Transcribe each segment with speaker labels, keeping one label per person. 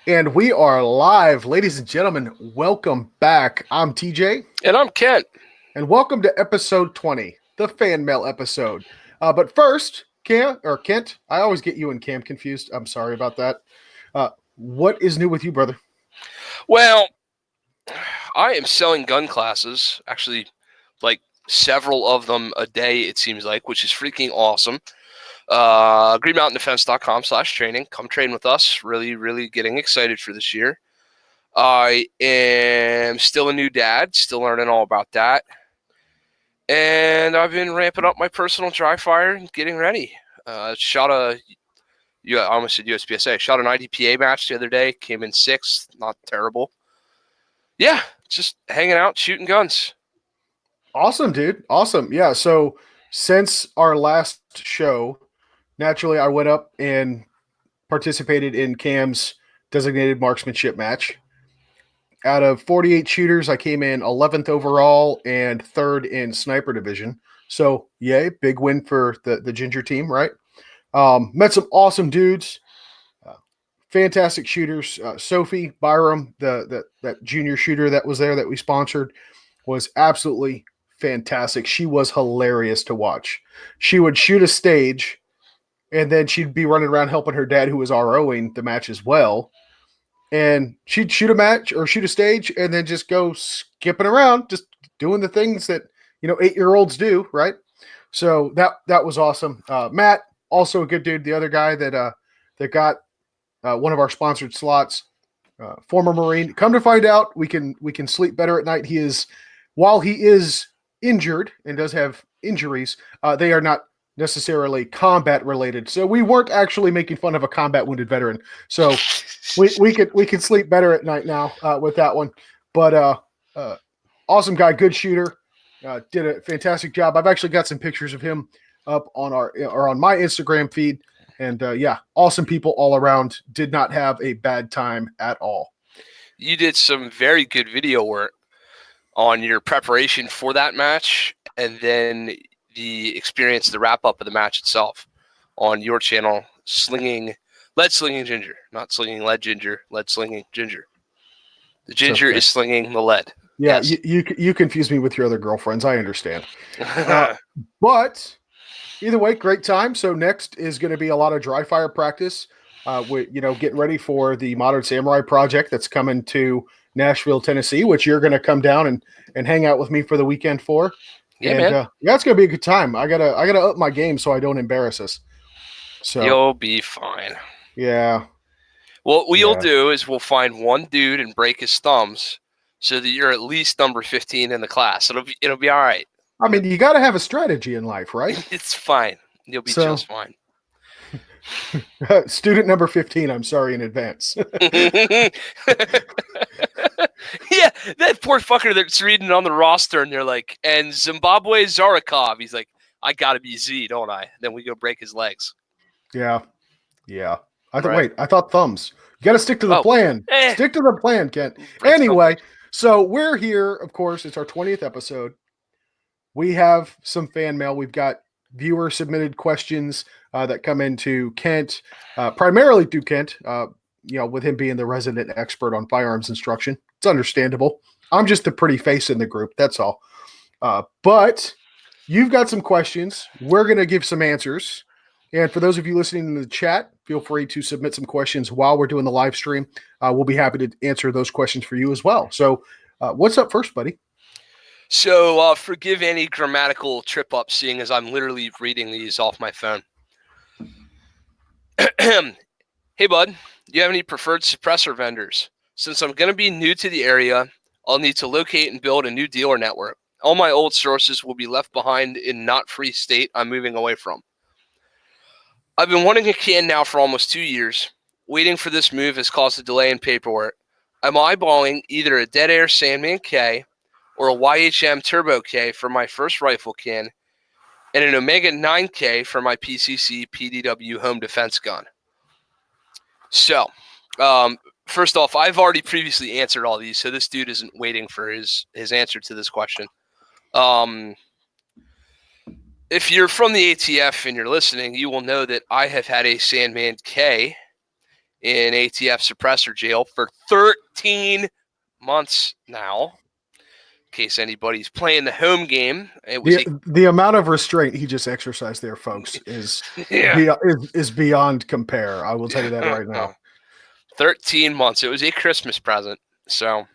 Speaker 1: And we are live, ladies and gentlemen. Welcome back. I'm TJ,
Speaker 2: And I'm Kent.
Speaker 1: and welcome to episode 20, the fan mail episode. But first, Kent, I always get you and Cam confused. I'm sorry about that. What is new with you, brother?
Speaker 2: Well, I am selling gun classes, actually, like several of them a day, it seems like, which is freaking awesome. GreenMountainDefense.com/training. Come train with us. Really, really getting excited for this year. I am still a new dad, still learning all about that. And I've been ramping up my personal dry fire and getting ready. I almost said USPSA. Shot an IDPA match the other day, came in sixth, not terrible. Yeah, just hanging out, shooting guns.
Speaker 1: Awesome, dude. Awesome. Yeah. So since our last show, naturally, I went up and participated in Cam's designated marksmanship match. Out of 48 shooters, I came in 11th overall and third in sniper division. So, yay, big win for the Ginger team, right? Met some awesome dudes, uh, fantastic shooters. Sophie Byram, that junior shooter that was there that we sponsored, was absolutely fantastic. She was hilarious to watch. She would shoot a stage, and then she'd be running around helping her dad, who was ROing the match as well, and she'd shoot a match or shoot a stage and then just go skipping around, just doing the things that 8-year-olds do, right? So that was awesome. Matt, also a good dude. The other guy that got one of our sponsored slots, former Marine. Come to find out, we can sleep better at night. While he is injured and does have injuries, they are not necessarily combat related. So we weren't actually making fun of a combat wounded veteran. So we could sleep better at night now with that one. But awesome guy, good shooter, did a fantastic job. I've actually got some pictures of him up on on my Instagram feed, and yeah, awesome people all around. Did not have a bad time at all.
Speaker 2: You did some very good video work on your preparation for that match, and then the experience, the wrap up of the match itself on your channel, lead slinging ginger, not slinging lead ginger, lead slinging ginger. The ginger
Speaker 1: Okay.
Speaker 2: is slinging the lead.
Speaker 1: Yeah,
Speaker 2: Yes.
Speaker 1: you confuse me with your other girlfriends. I understand. But either way, great time. So next is going to be a lot of dry fire practice. We getting ready for the Modern Samurai project that's coming to Nashville, Tennessee, which you're going to come down and hang out with me for the weekend for.
Speaker 2: Yeah,
Speaker 1: And
Speaker 2: man.
Speaker 1: yeah, it's going to be a good time. I gotta up my game so I don't embarrass us. So
Speaker 2: You'll be fine.
Speaker 1: yeah,
Speaker 2: What we'll
Speaker 1: yeah.
Speaker 2: do is we'll find one dude and break his thumbs so that you're at least number 15 in the class. It'll be all right.
Speaker 1: I mean, you got to have a strategy in life, right?
Speaker 2: It's fine. You'll be
Speaker 1: So
Speaker 2: just fine.
Speaker 1: student number 15, I'm sorry in advance.
Speaker 2: Yeah, that poor fucker that's reading on the roster, and they're like, and Zimbabwe Zarikov. He's like, I gotta be Z, don't I? Then we go break his legs.
Speaker 1: Yeah. Yeah.
Speaker 2: Right.
Speaker 1: Wait, I thought thumbs. You got to stick to the
Speaker 2: Oh,
Speaker 1: plan. Stick to the plan, Kent.
Speaker 2: break
Speaker 1: Anyway,
Speaker 2: something.
Speaker 1: so we're here. Of course, it's our 20th episode. We have some fan mail. We've got viewer submitted questions that come into Kent, primarily to Kent, with him being the resident expert on firearms instruction. It's understandable. I'm just the pretty face in the group. That's all. But you've got some questions. We're going to give some answers. And for those of you listening in the chat, feel free to submit some questions while we're doing the live stream. We'll be happy to answer those questions for you as well. So, what's up first, buddy?
Speaker 2: So forgive any grammatical trip up, seeing as I'm literally reading these off my phone. Hey, bud, do you have any preferred suppressor vendors? Since I'm going to be new to the area, I'll need to locate and build a new dealer network. All my old sources will be left behind in not free state I'm moving away from. I've been wanting a can now for almost 2 years. Waiting for this move has caused a delay in paperwork. I'm eyeballing either a Dead Air Sandman K or a YHM Turbo K for my first rifle can, and an Omega 9K for my PCC PDW home defense gun. So, first off, I've already previously answered all these, so this dude isn't waiting for his answer to this question. If you're from the ATF and you're listening, you will know that I have had a Sandman K in ATF suppressor jail for 13 months now. In case anybody's playing the home game, it was
Speaker 1: the amount of restraint he just exercised there, folks, is beyond compare. I will tell you that right now.
Speaker 2: 13 months. It was a Christmas present. So,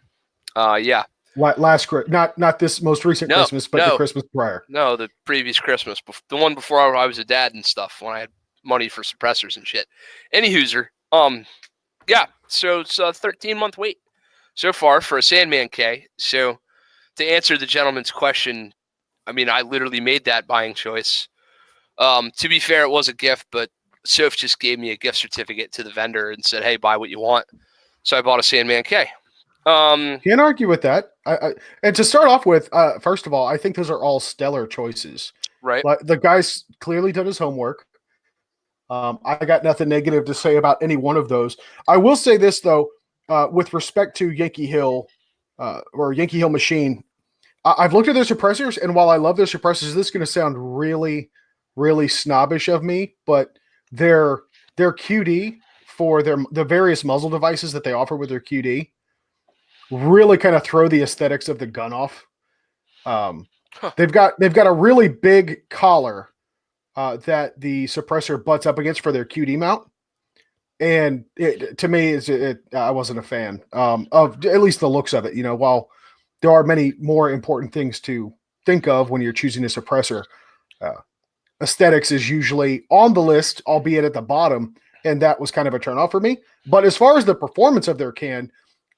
Speaker 2: yeah.
Speaker 1: Last not this most recent Christmas, but the Christmas prior.
Speaker 2: No, the previous Christmas, the one before I was a dad and stuff, when I had money for suppressors and shit. Any hooser. Yeah. So it's a 13-month wait so far for a Sandman K. So to answer the gentleman's question, I mean, I literally made that buying choice. To be fair, it was a gift, but Soph just gave me a gift certificate to the vendor and said, "Hey, buy what you want." So I bought a Sandman K.
Speaker 1: Can't argue with that. And to start off with, first of all, I think those are all stellar choices.
Speaker 2: Right.
Speaker 1: The guy's clearly done his homework. I got nothing negative to say about any one of those. I will say this though, with respect to Yankee Hill or Yankee Hill Machine, I've looked at their suppressors, and while I love their suppressors, this is going to sound really, really snobbish of me, but their QD for the various muzzle devices that they offer with their QD really kind of throw the aesthetics of the gun off. They've got a really big collar that the suppressor butts up against for their QD mount, and to me, I wasn't a fan of at least the looks of it. You know, while there are many more important things to think of when you're choosing a suppressor, aesthetics is usually on the list, albeit at the bottom, and that was kind of a turnoff for me. But as far as the performance of their can,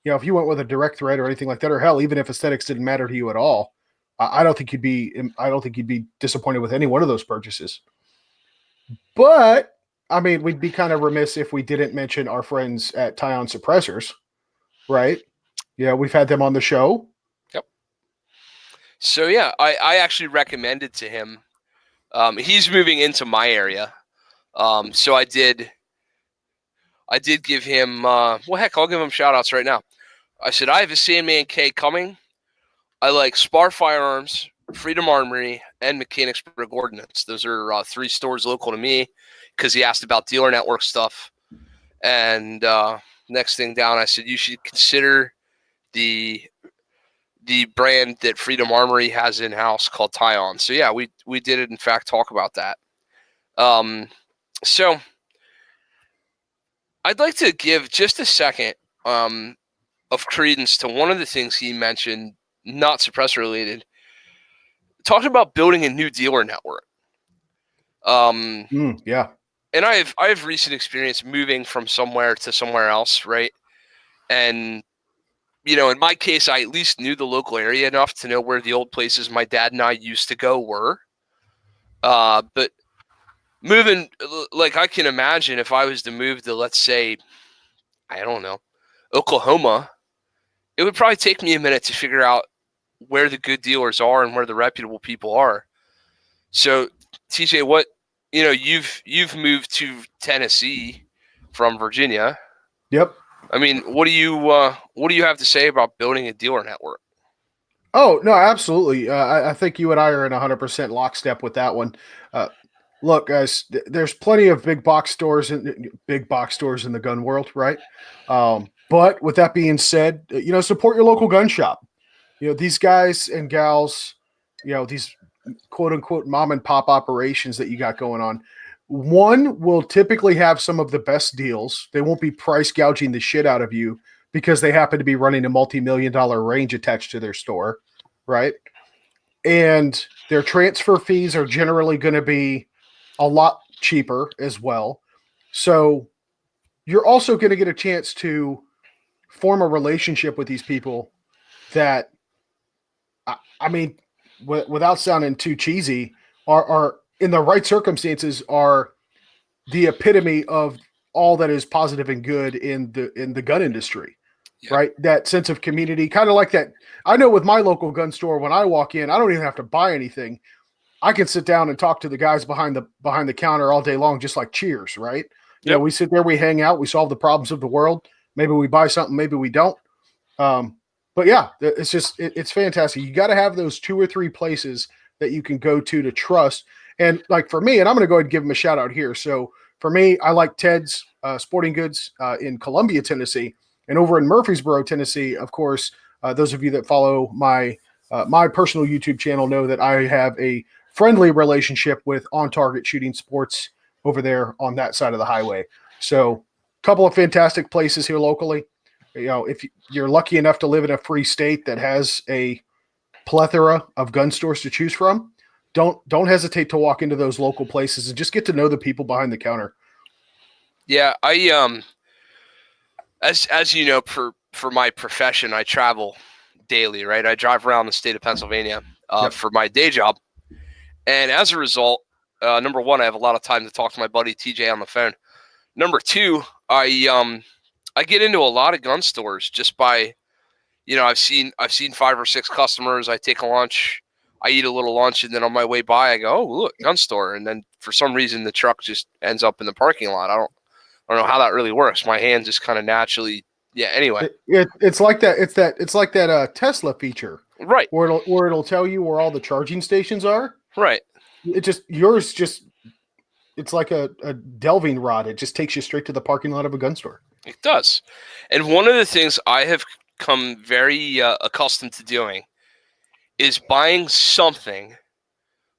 Speaker 1: you know, if you went with a direct thread or anything like that, or hell, even if aesthetics didn't matter to you at all, I don't think you'd be disappointed with any one of those purchases. But I mean, we'd be kind of remiss if we didn't mention our friends at Tyon Suppressors, right? Yeah, we've had them on the show.
Speaker 2: Yep. So yeah, I actually recommended to him. He's moving into my area, so I did give him. Well, heck, I'll give him shout outs right now. I said, I have a Sandman K coming. I like Spar Firearms, Freedom Armory, and Mechanicsburg Ordnance. Those are 3 stores local to me, because he asked about dealer network stuff. And next thing down, I said, you should consider the brand that Freedom Armory has in-house called Tyon. So yeah, we did in fact talk about that. So I'd like to give just a second of credence to one of the things he mentioned, not suppressor related, talking about building a new dealer network.
Speaker 1: Yeah.
Speaker 2: And I have recent experience moving from somewhere to somewhere else, right? And you know, in my case, I at least knew the local area enough to know where the old places my dad and I used to go were. But moving, like, I can imagine if I was to move to, let's say, I don't know, Oklahoma, it would probably take me a minute to figure out where the good dealers are and where the reputable people are. So, TJ, what, you know, you've moved to Tennessee from Virginia.
Speaker 1: Yep.
Speaker 2: I mean, what do you have to say about building a dealer network?
Speaker 1: Oh no, absolutely. I think you and I are in 100% lockstep with that one. Look, guys, there's plenty of big box stores in the gun world, right? But with that being said, you know, support your local gun shop. You know, these guys and gals, you know, these quote unquote mom and pop operations that you got going on. One will typically have some of the best deals. They won't be price gouging the shit out of you because they happen to be running a multi-million-dollar range attached to their store, right? And their transfer fees are generally going to be a lot cheaper as well. So you're also going to get a chance to form a relationship with these people that, I mean, without sounding too cheesy, are in the right circumstances are the epitome of all that is positive and good in the gun industry. Yeah. Right? That sense of community, kind of like that. I know with my local gun store, when I walk in, I don't even have to buy anything. I can sit down and talk to the guys behind the counter all day long, just like Cheers, right? You know, we sit there, we hang out, we solve the problems of the world. Maybe we buy something, maybe we don't. But yeah, it's just it's fantastic. You got to have those 2 or 3 places that you can go to trust. And like for me, and I'm going to go ahead and give them a shout out here. So for me, I like Ted's. Sporting Goods in Columbia, Tennessee, and over in Murfreesboro, Tennessee. Of course, those of you that follow my personal YouTube channel know that I have a friendly relationship with On Target Shooting Sports over there on that side of the highway. So, a couple of fantastic places here locally. If you're lucky enough to live in a free state that has a plethora of gun stores to choose from, don't hesitate to walk into those local places and just get to know the people behind the counter.
Speaker 2: Yeah, as you know, for my profession, I travel daily, right? I drive around the state of Pennsylvania for my day job, and as a result, number one, I have a lot of time to talk to my buddy TJ on the phone. Number two, I get into a lot of gun stores just by, I've seen 5 or 6 customers. I take a lunch, I eat a little lunch, and then on my way by, I go, oh, look, gun store, and then for some reason the truck just ends up in the parking lot. I don't know how that really works. My hand just kind of naturally, yeah. Anyway,
Speaker 1: it's like that. It's like that Tesla feature,
Speaker 2: right?
Speaker 1: Where it'll tell you where all the charging stations are.
Speaker 2: Right.
Speaker 1: It's like a delving rod. It just takes you straight to the parking lot of a gun store.
Speaker 2: It does. And one of the things I have come very accustomed to doing is buying something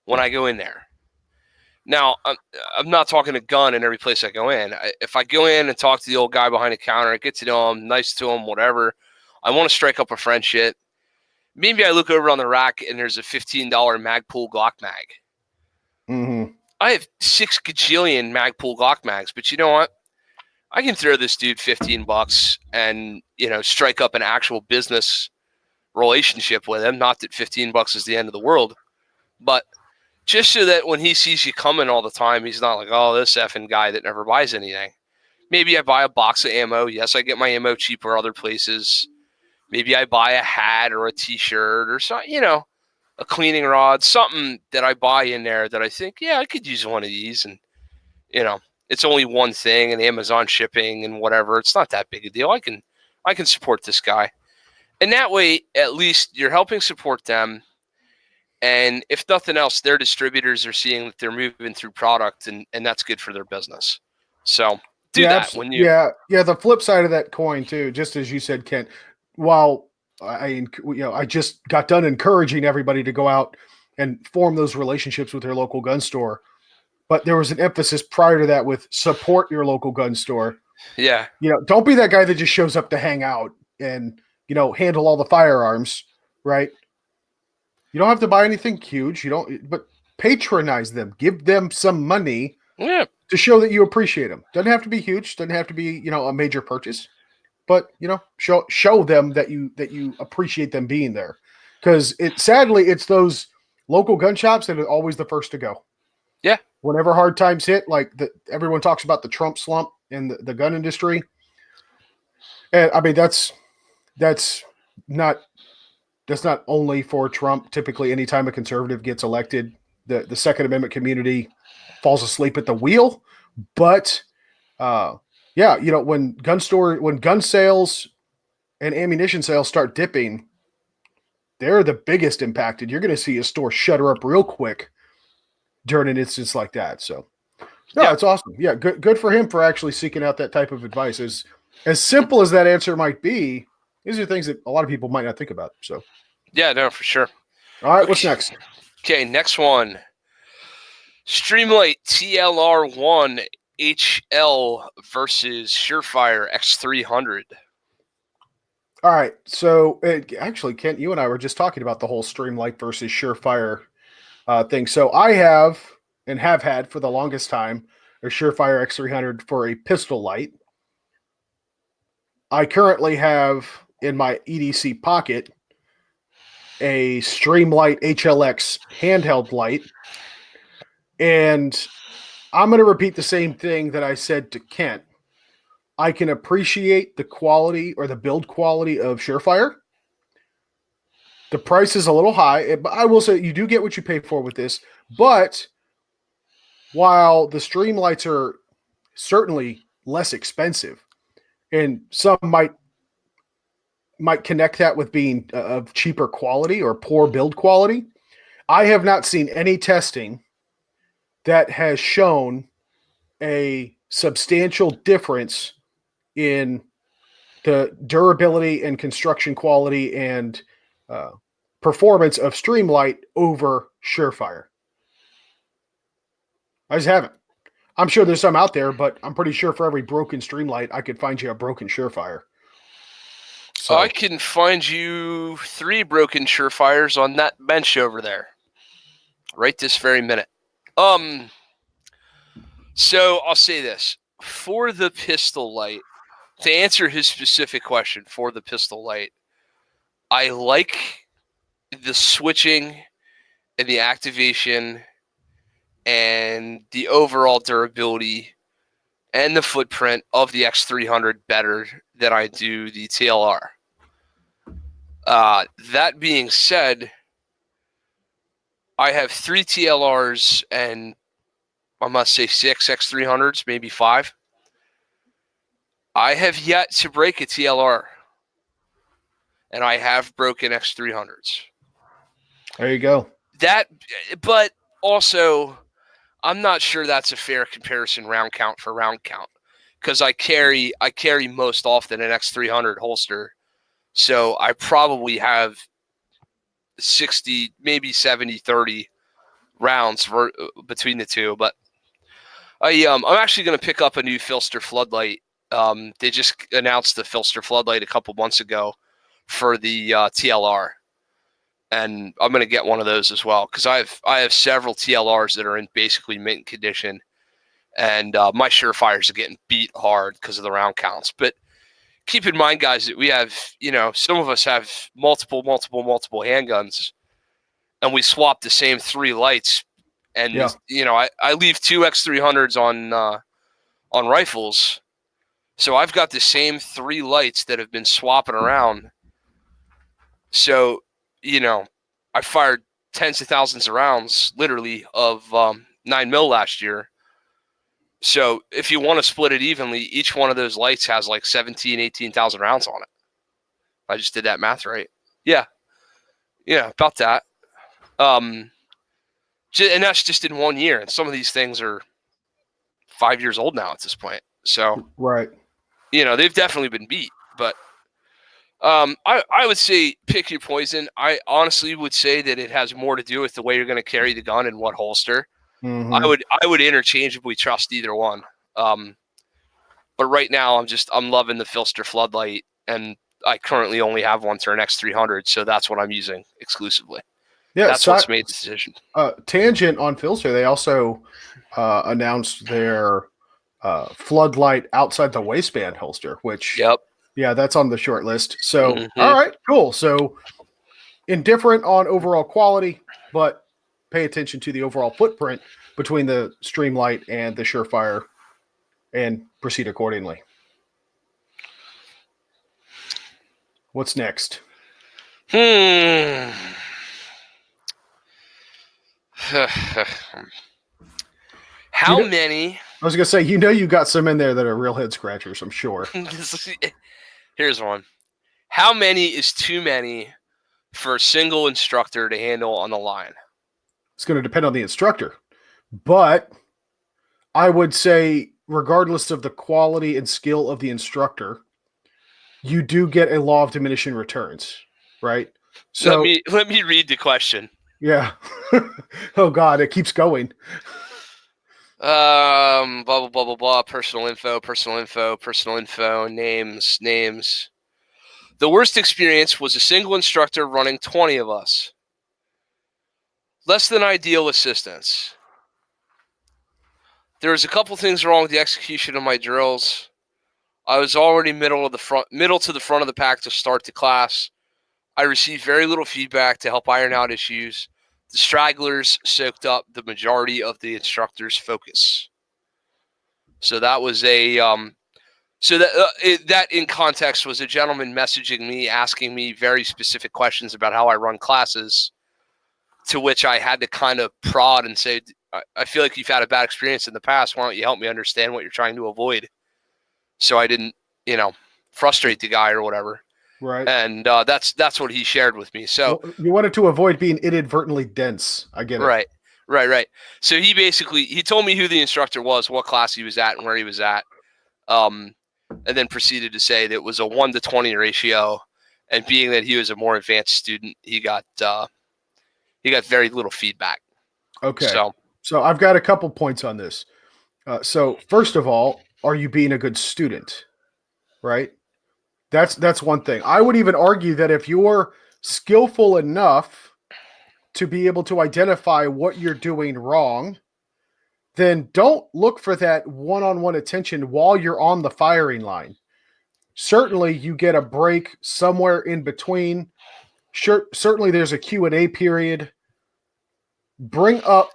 Speaker 2: when I go in there. Now, I'm not talking a gun in every place I go in. If I go in and talk to the old guy behind the counter, I get to know him, nice to him, whatever, I want to strike up a friendship. Maybe I look over on the rack and there's a $15 Magpul Glock mag.
Speaker 1: Mm-hmm.
Speaker 2: I have 6 gajillion Magpul Glock mags, but you know what? I can throw this dude $15 and, strike up an actual business relationship with him. Not that $15 is the end of the world, but just so that when he sees you coming all the time, he's not like, oh, this effing guy that never buys anything. Maybe I buy a box of ammo. Yes, I get my ammo cheaper other places. Maybe I buy a hat or a T-shirt or something, a cleaning rod, something that I buy in there that I think, yeah, I could use one of these. And, it's only one thing and Amazon shipping and whatever. It's not that big a deal. I can support this guy. And that way, at least you're helping support them. And if nothing else, their distributors are seeing that they're moving through product and that's good for their business. So do that when you.
Speaker 1: Yeah. The flip side of that coin too, just as you said, Kent, while I just got done encouraging everybody to go out and form those relationships with their local gun store. But there was an emphasis prior to that with support your local gun store.
Speaker 2: Yeah.
Speaker 1: Don't be that guy that just shows up to hang out and, handle all the firearms, right? You don't have to buy anything huge. But patronize them. Give them some money to show that you appreciate them. Doesn't have to be huge. Doesn't have to be, a major purchase. But, show them that you appreciate them being there. Because sadly, it's those local gun shops that are always the first to go.
Speaker 2: Yeah.
Speaker 1: Whenever hard times hit, everyone talks about the Trump slump in the gun industry. And I mean, that's not only for Trump. Typically, anytime a conservative gets elected, the Second Amendment community falls asleep at the wheel. But when gun sales and ammunition sales start dipping, they're the biggest impacted. You're going to see a store shutter up real quick during an instance like that. So, it's awesome. Yeah, good for him for actually seeking out that type of advice. As simple as that answer might be, these are things that a lot of people might not think about. So,
Speaker 2: yeah, no, for sure.
Speaker 1: All right, what's next?
Speaker 2: Okay, next one. Streamlight TLR1 HL versus Surefire X300.
Speaker 1: All right, so actually, Kent, you and I were just talking about the whole Streamlight versus Surefire thing. So I have had for the longest time a Surefire X300 for a pistol light. I currently have in my EDC pocket a Streamlight HLX handheld light. And I'm going to repeat the same thing that I said to Kent. I can appreciate the quality or the build quality of Surefire. The price is a little high, but I will say you do get what you pay for with this. But while the Streamlights are certainly less expensive, and some might connect that with being of cheaper quality or poor build quality, I have not seen any testing that has shown a substantial difference in the durability and construction quality and performance of Streamlight over Surefire. I just haven't. I'm sure there's some out there, but I'm pretty sure for every broken Streamlight, I could find you a broken Surefire. So
Speaker 2: I can find you 3 broken Surefires on that bench over there, right this very minute. So I'll say this for the pistol light. To answer his specific question for the pistol light, I like the switching and the activation and the overall durability and the footprint of the X300 better than I do the TLR. That being said, I have 3 TLRs and I must say 6 X300s, maybe 5. I have yet to break a TLR, and I have broken X300s.
Speaker 1: There you go.
Speaker 2: But also, I'm not sure that's a fair comparison round count for round count, because I carry most often an X300 holster, so I probably have 60, maybe 70, 30 rounds between the two. But I'm actually going to pick up a new Filster floodlight. They just announced the Filster floodlight a couple months ago for the TLR, and I'm going to get one of those as well because I have several TLRs that are in basically mint condition, and my Surefires are getting beat hard because of the round counts. But keep in mind, guys, that we have, some of us have multiple handguns, and we swap the same 3 lights. And I leave 2 X300s on rifles, so I've got the same 3 lights that have been swapping around. So, I fired tens of thousands of rounds, literally, of 9mm last year. So if you want to split it evenly, each one of those lights has like 17, 18,000 rounds on it. I just did that math right. Yeah, about that. And that's just in 1 year. And some of these things are 5 years old now at this point. So,
Speaker 1: right.
Speaker 2: They've definitely been beat. But I would say pick your poison. I honestly would say that it has more to do with the way you're going to carry the gun and what holster.
Speaker 1: Mm-hmm.
Speaker 2: I would interchangeably trust either one. But right now I'm loving the Filster floodlight, and I currently only have one Turn X300, so that's what I'm using exclusively. Yeah, that's what's made the decision.
Speaker 1: Tangent on Filster, they also announced their floodlight outside the waistband holster, which that's on the short list. So all right, cool. So indifferent on overall quality, but pay attention to the overall footprint between the Streamlight and the Surefire and proceed accordingly. What's next?
Speaker 2: How many?
Speaker 1: I was going to say, you got some in there that are real head scratchers, I'm sure.
Speaker 2: Here's one. How many is too many for a single instructor to handle on the line?
Speaker 1: It's going to depend on the instructor. But I would say, regardless of the quality and skill of the instructor, you do get a law of diminishing returns, right?
Speaker 2: So let me read the question.
Speaker 1: Yeah. Oh God, it keeps going.
Speaker 2: Blah blah blah blah blah. Personal info. Names. The worst experience was a single instructor running 20 of us. Less than ideal assistance. There was a couple things wrong with the execution of my drills. I was already middle to the front of the pack to start the class. I received very little feedback to help iron out issues. The stragglers soaked up the majority of the instructor's focus. So that was that in context was a gentleman messaging me, asking me very specific questions about how I run classes, to which I had to kind of prod and say, I feel like you've had a bad experience in the past. Why don't you help me understand what you're trying to avoid? So I didn't, frustrate the guy or whatever.
Speaker 1: Right.
Speaker 2: And that's what he shared with me. So
Speaker 1: you wanted to avoid being inadvertently dense. I get it.
Speaker 2: Right. Right. So he told me who the instructor was, what class he was at, and where he was at. And then proceeded to say that it was a 1-to-20 ratio. And being that he was a more advanced student, he got very little feedback.
Speaker 1: Okay. So I've got a couple points on this. So first of all, are you being a good student? Right? That's one thing. I would even argue that if you're skillful enough to be able to identify what you're doing wrong, then don't look for that one-on-one attention while you're on the firing line. Certainly you get a break somewhere in between. Certainly there's a Q&A period. Bring up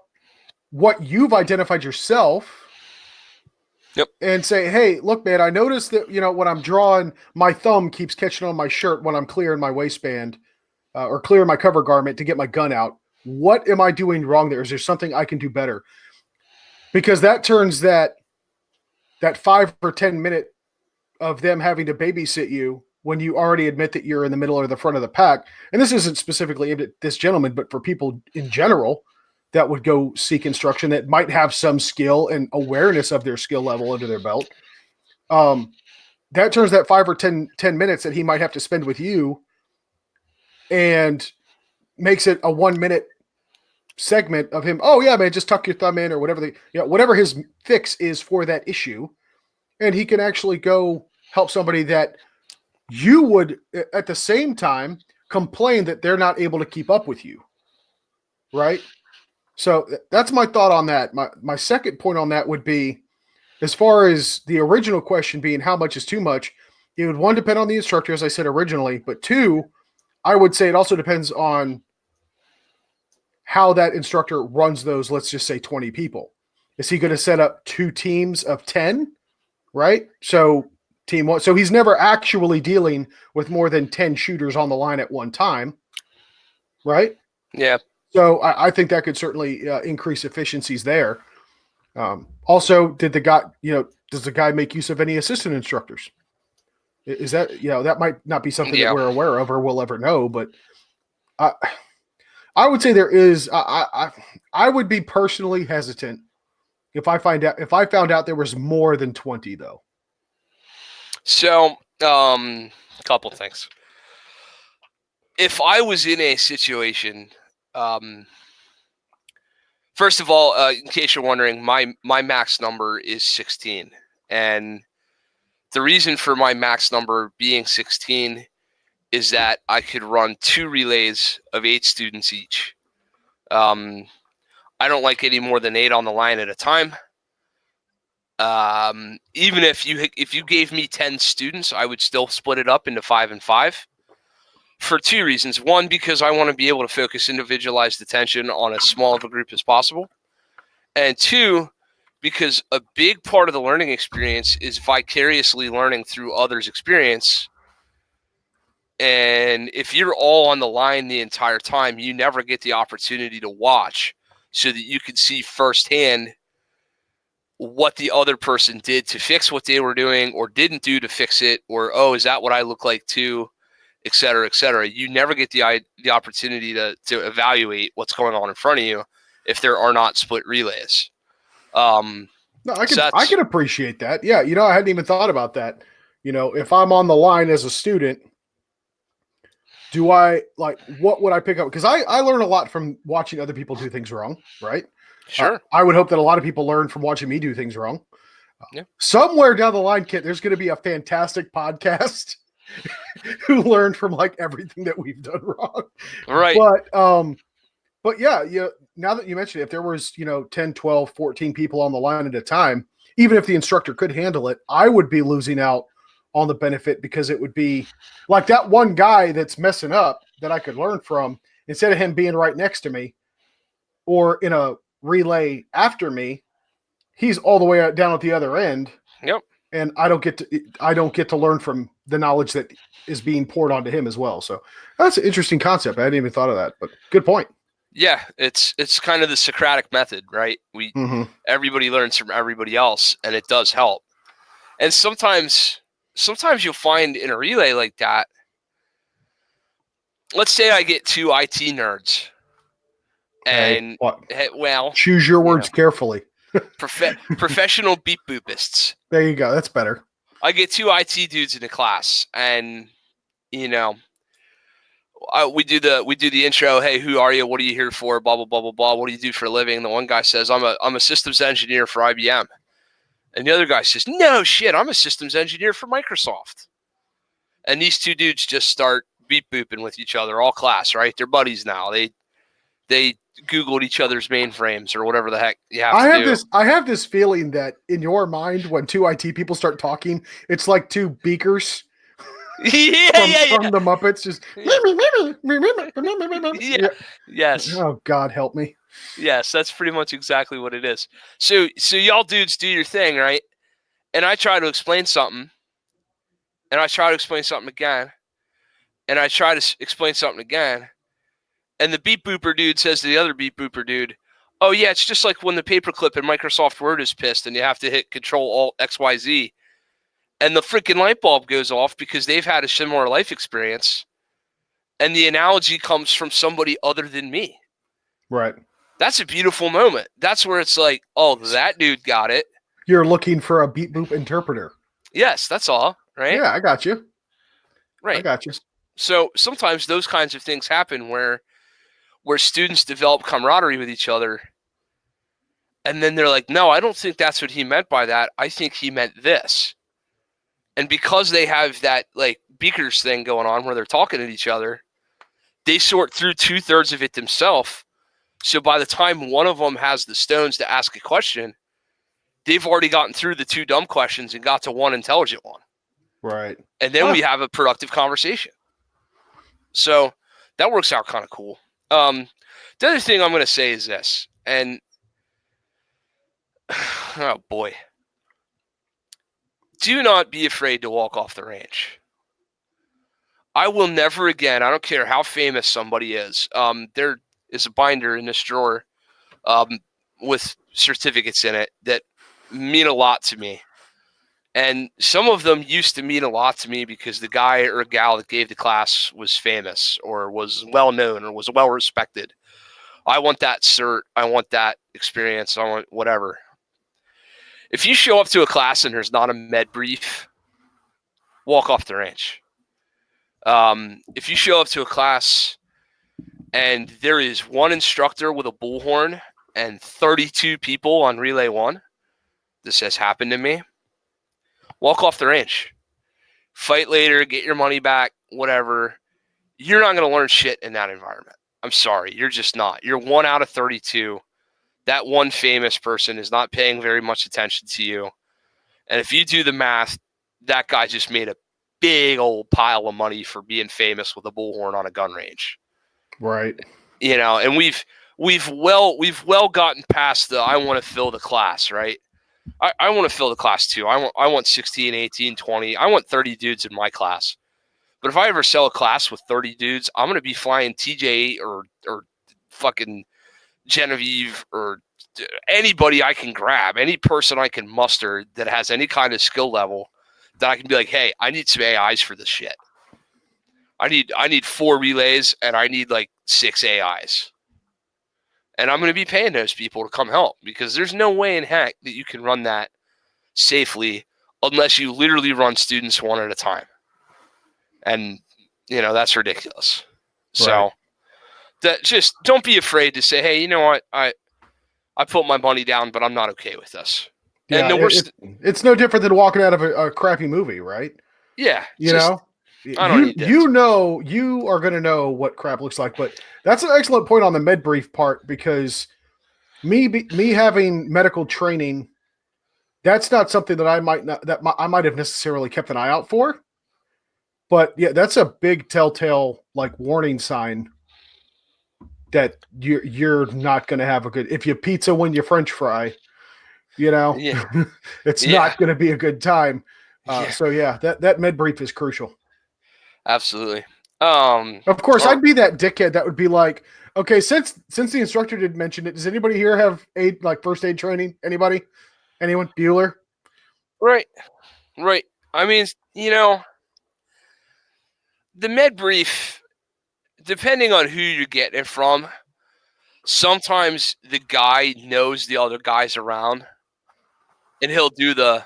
Speaker 1: what you've identified yourself.
Speaker 2: Yep.
Speaker 1: And say, hey, look, man, I noticed that, when I'm drawing, my thumb keeps catching on my shirt when I'm clearing my waistband or clearing my cover garment to get my gun out. What am I doing wrong there? Is there something I can do better? Because that turns that 5 or 10 minute of them having to babysit you when you already admit that you're in the middle or the front of the pack. And this isn't specifically aimed at this gentleman, but for people in general that would go seek instruction that might have some skill and awareness of their skill level under their belt. That turns that 5 or 10 minutes that he might have to spend with you and makes it a 1 minute segment of him. Oh yeah, man, just tuck your thumb in or whatever whatever his fix is for that issue. And he can actually go help somebody that you would at the same time complain that they're not able to keep up with you. Right? So that's my thought on that. My second point on that would be, as far as the original question being how much is too much, it would, one, depend on the instructor, as I said originally, but two, I would say it also depends on how that instructor runs those, let's just say 20 people. Is he going to set up 2 teams of 10, right? So team one, so he's never actually dealing with more than 10 shooters on the line at one time, right?
Speaker 2: Yeah.
Speaker 1: So I think that could certainly increase efficiencies there. Also, does the guy make use of any assistant instructors? Is that, that might not be something that we're aware of or we'll ever know, but I would say there is. I would be personally hesitant if I found out there was more than 20 though.
Speaker 2: So, a couple things. If I was in a situation, first of all, in case you're wondering, my max number is 16, and the reason for my max number being 16 is that I could run 2 relays of 8 students each. I don't like any more than 8 on the line at a time. Even if you gave me 10 students, I would still split it up into 5 and 5 for 2 reasons. One, because I want to be able to focus individualized attention on as small of a group as possible. And 2, because a big part of the learning experience is vicariously learning through others' experience. And if you're all on the line the entire time, you never get the opportunity to watch so that you can see firsthand what the other person did to fix what they were doing or didn't do to fix it, or, oh, is that what I look like too, et cetera, et cetera. You never get the opportunity to evaluate what's going on in front of you if there are not split relays.
Speaker 1: No, I can appreciate that. Yeah, I hadn't even thought about that. If I'm on the line as a student, what would I pick up? Because I learn a lot from watching other people do things wrong, right?
Speaker 2: Sure.
Speaker 1: I would hope that a lot of people learn from watching me do things wrong.
Speaker 2: Yeah.
Speaker 1: Somewhere down the line, Kit, there's going to be a fantastic podcast who learned from everything that we've done wrong.
Speaker 2: Right.
Speaker 1: But yeah, now that you mentioned it, if there was, 10, 12, 14 people on the line at a time, even if the instructor could handle it, I would be losing out on the benefit, because it would be like that one guy that's messing up that I could learn from, instead of him being right next to me or in a relay after me, he's all the way down at the other end.
Speaker 2: Yep.
Speaker 1: And I don't get to learn from the knowledge that is being poured onto him as well. So that's an interesting concept. I hadn't even thought of that, but good point.
Speaker 2: Yeah, it's kind of the Socratic method, right? Everybody learns from everybody else, and it does help. And sometimes you'll find in a relay like that, let's say I get 2 IT nerds
Speaker 1: Hey,
Speaker 2: And
Speaker 1: what?
Speaker 2: well,
Speaker 1: Choose your words carefully.
Speaker 2: professional beep boopists.
Speaker 1: There you go. That's better.
Speaker 2: I get 2 IT dudes in the class, and we do the intro. Hey, who are you? What are you here for? Blah blah blah blah blah. What do you do for a living? And the one guy says, I'm a systems engineer for IBM, and the other guy says, no shit, I'm a systems engineer for Microsoft. And these 2 dudes just start beep booping with each other all class, right? They're buddies now. They Googled each other's mainframes or whatever the heck you have to do.
Speaker 1: I have this feeling that in your mind, when 2 IT people start talking, it's like 2 beakers from the Muppets. Just
Speaker 2: yeah. Yes.
Speaker 1: Oh, God help me.
Speaker 2: Yes, that's pretty much exactly what it is. So y'all dudes do your thing, right? And I try to explain something, and I try to explain something again, and I try to explain something again, and the beep booper dude says to the other beep booper dude, oh yeah, it's just like when the paperclip in Microsoft Word is pissed and you have to hit Control-Alt-XYZ, and the freaking light bulb goes off because they've had a similar life experience, and the analogy comes from somebody other than me.
Speaker 1: Right.
Speaker 2: That's a beautiful moment. That's where it's like, oh, that dude got it.
Speaker 1: You're looking for a beep boop interpreter.
Speaker 2: Yes, that's all, right?
Speaker 1: Yeah, I got you.
Speaker 2: Right.
Speaker 1: I got you.
Speaker 2: So sometimes those kinds of things happen where students develop camaraderie with each other, and then they're like, no, I don't think that's what he meant by that. I think he meant this. And because they have that like beakers thing going on where they're talking to each other, they sort through 2/3 of it themselves. So by the time one of them has the stones to ask a question, they've already gotten through the 2 dumb questions and got to one intelligent one.
Speaker 1: Right.
Speaker 2: And then we have a productive conversation. So that works out kind of cool. The other thing I'm going to say is this, and oh boy, do not be afraid to walk off the range. I will never again, I don't care how famous somebody is. There is a binder in this drawer with certificates in it that mean a lot to me. And some of them used to mean a lot to me because the guy or gal that gave the class was famous or was well known or was well respected. I want that cert. I want that experience. I want whatever. If you show up to a class and there's not a med brief, walk off the range. If you show up to a class and there is one instructor with a bullhorn and 32 people on relay 1, this has happened to me, walk off the range. Fight later, get your money back, whatever. You're not going to learn shit in that environment. I'm sorry. You're just not. You're 1 out of 32. That one famous person is not paying very much attention to you. And if you do the math, that guy just made a big old pile of money for being famous with a bullhorn on a gun range.
Speaker 1: Right.
Speaker 2: And we've well gotten past the I want to fill the class, right? I want to fill the class too. I want 16, 18, 20. I want 30 dudes in my class. But if I ever sell a class with 30 dudes, I'm going to be flying TJ or fucking Genevieve or anybody I can grab, any person I can muster that has any kind of skill level that I can be like, hey, I need some AIs for this shit. I need 4 relays and I need like 6 AIs. And I'm going to be paying those people to come help because there's no way in heck that you can run that safely unless you literally run students one at a time. And, that's ridiculous. Right. So that just don't be afraid to say, hey, you know what? I put my money down, but I'm not okay with this.
Speaker 1: Yeah, and it's no different than walking out of a crappy movie, right?
Speaker 2: Yeah.
Speaker 1: You are going to know what crap looks like, but that's an excellent point on the med brief part because me having medical training, that's not something that I might have necessarily kept an eye out for. But yeah, that's a big telltale like warning sign that you're not going to have a good. If you pizza when you French fry, it's not going to be a good time. So yeah, that med brief is crucial.
Speaker 2: Absolutely.
Speaker 1: Of course, I'd be that dickhead that would be like, okay, since the instructor did mention it, does anybody here have first aid training? Anybody? Anyone? Bueller?
Speaker 2: Right. I mean, the med brief, depending on who you're getting it from, sometimes the guy knows the other guys around, and he'll do the,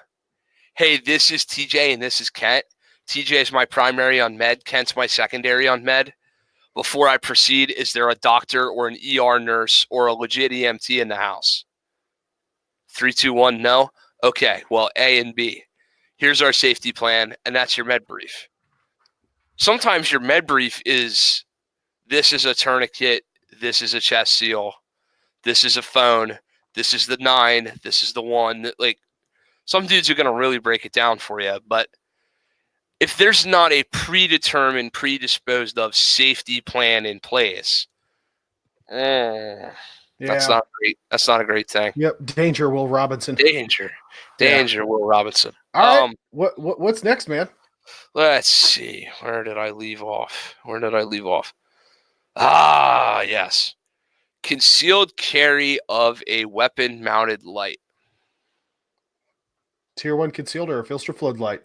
Speaker 2: hey, this is TJ and this is Kent. TJ is my primary on med. Kent's my secondary on med. Before I proceed, is there a doctor or an ER nurse or a legit EMT in the house? 3, 2, 1, no? Okay, well, A and B. Here's our safety plan, and that's your med brief. Sometimes your med brief is, this is a tourniquet, this is a chest seal, this is a phone, this is the 9, this is the 1. Like, some dudes are going to really break it down for you, but if there's not a predetermined, predisposed of safety plan in place, that's not great. That's not a great thing.
Speaker 1: Yep, danger, Will Robinson.
Speaker 2: Danger, Will Robinson.
Speaker 1: All right, what's next, man?
Speaker 2: Let's see. Where did I leave off? Ah, yes. Concealed carry of a weapon-mounted light.
Speaker 1: Tier 1 concealed or a filter floodlight?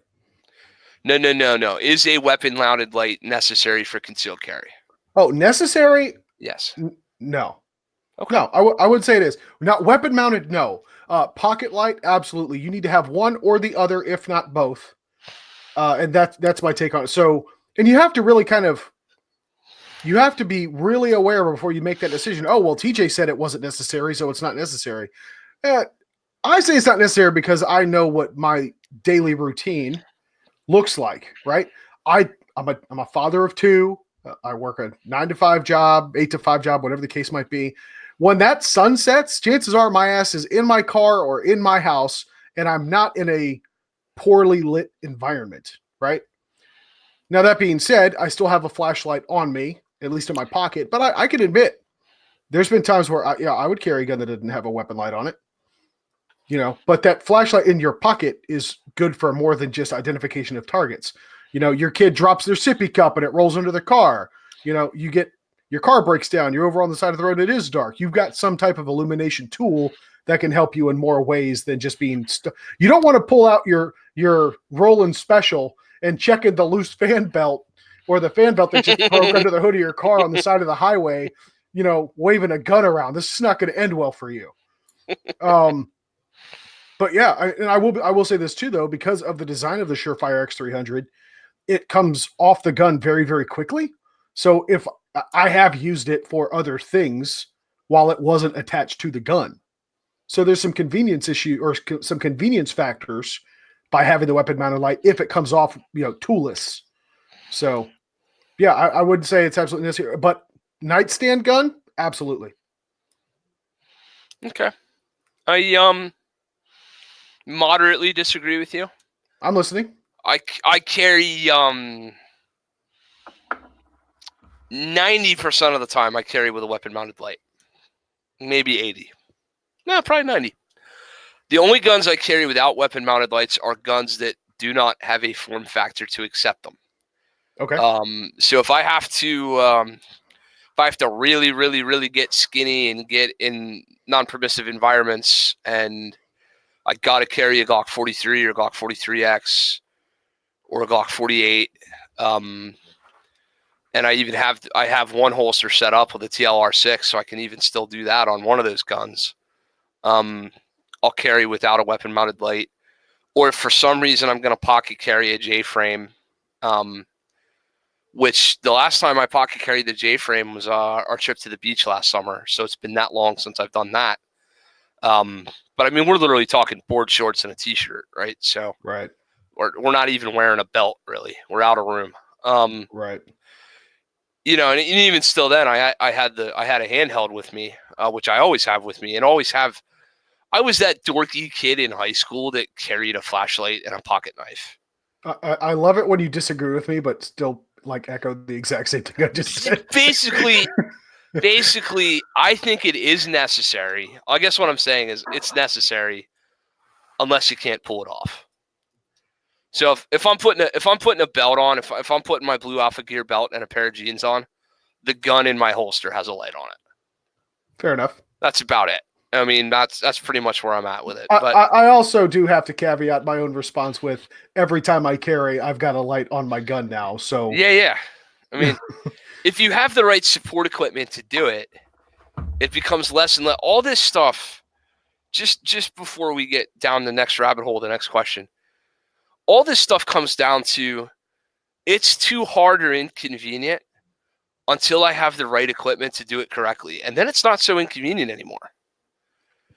Speaker 2: No. Is a weapon-mounted light necessary for concealed carry?
Speaker 1: Oh, necessary?
Speaker 2: Yes.
Speaker 1: No.
Speaker 2: Okay.
Speaker 1: No, I would say it is. Not weapon-mounted, no. Pocket light, absolutely. You need to have one or the other, if not both. And that's my take on it. So, and you have to really you have to be really aware before you make that decision. Oh, well, TJ said it wasn't necessary, so it's not necessary. I say it's not necessary because I know what my daily routine looks like, right? I'm a father of 2. I work a 9-to-5 job, 8-to-5 job, whatever the case might be. When that sun sets, chances are my ass is in my car or in my house, and I'm not in a poorly lit environment, right? Now, that being said, I still have a flashlight on me, at least in my pocket, but I can admit there's been times where I would carry a gun that didn't have a weapon light on it, but that flashlight in your pocket is good for more than just identification of targets. Your kid drops their sippy cup and it rolls under the car. Your car breaks down. You're over on the side of the road. And it is dark. You've got some type of illumination tool that can help you in more ways than just being you don't want to pull out your Roland Special and check in the loose fan belt or the fan belt that just broke under the hood of your car on the side of the highway, waving a gun around. This is not going to end well for you. But yeah, I will say this too, though, because of the design of the Surefire X300, it comes off the gun very, very quickly. So if I have used it for other things while it wasn't attached to the gun. So there's some convenience issue or some convenience factors by having the weapon mounted light if it comes off, toolless. So yeah, I wouldn't say it's absolutely necessary, but nightstand gun, absolutely.
Speaker 2: Okay. I moderately disagree with you.
Speaker 1: I'm listening.
Speaker 2: I carry 90% of the time I carry with a weapon mounted light. Maybe 80. No, probably 90. The only guns I carry without weapon mounted lights are guns that do not have a form factor to accept them.
Speaker 1: Okay.
Speaker 2: So if I have to really, really, really get skinny and get in non-permissive environments, and I got to carry a Glock 43 or Glock 43X or a Glock 48, and I have one holster set up with a TLR6, so I can even still do that on one of those guns. I'll carry without a weapon-mounted light, or if for some reason I'm going to pocket carry a J-frame, which the last time I pocket carried the J-frame was our trip to the beach last summer, so it's been that long since I've done that. But I mean, we're literally talking board shorts and a t-shirt, right? So
Speaker 1: right,
Speaker 2: we're not even wearing a belt, really. We're out of room.
Speaker 1: Right.
Speaker 2: And even still, then I had a handheld with me, which I always have with me, and always have. I was that dorky kid in high school that carried a flashlight and a pocket knife.
Speaker 1: I love it when you disagree with me, but still echo the exact same thing I just said.
Speaker 2: Basically, I think it is necessary. I guess what I'm saying is it's necessary unless you can't pull it off. So if I'm putting a belt on, if I'm putting my Blue Alpha Gear belt and a pair of jeans on, the gun in my holster has a light on it.
Speaker 1: Fair enough.
Speaker 2: That's about it. I mean, that's pretty much where I'm at with it.
Speaker 1: But I also do have to caveat my own response with every time I carry, I've got a light on my gun now. So
Speaker 2: yeah. I mean, if you have the right support equipment to do it, it becomes less and less. All this stuff, just before we get down the next rabbit hole, the next question, all this stuff comes down to it's too hard or inconvenient until I have the right equipment to do it correctly. And then it's not so inconvenient anymore.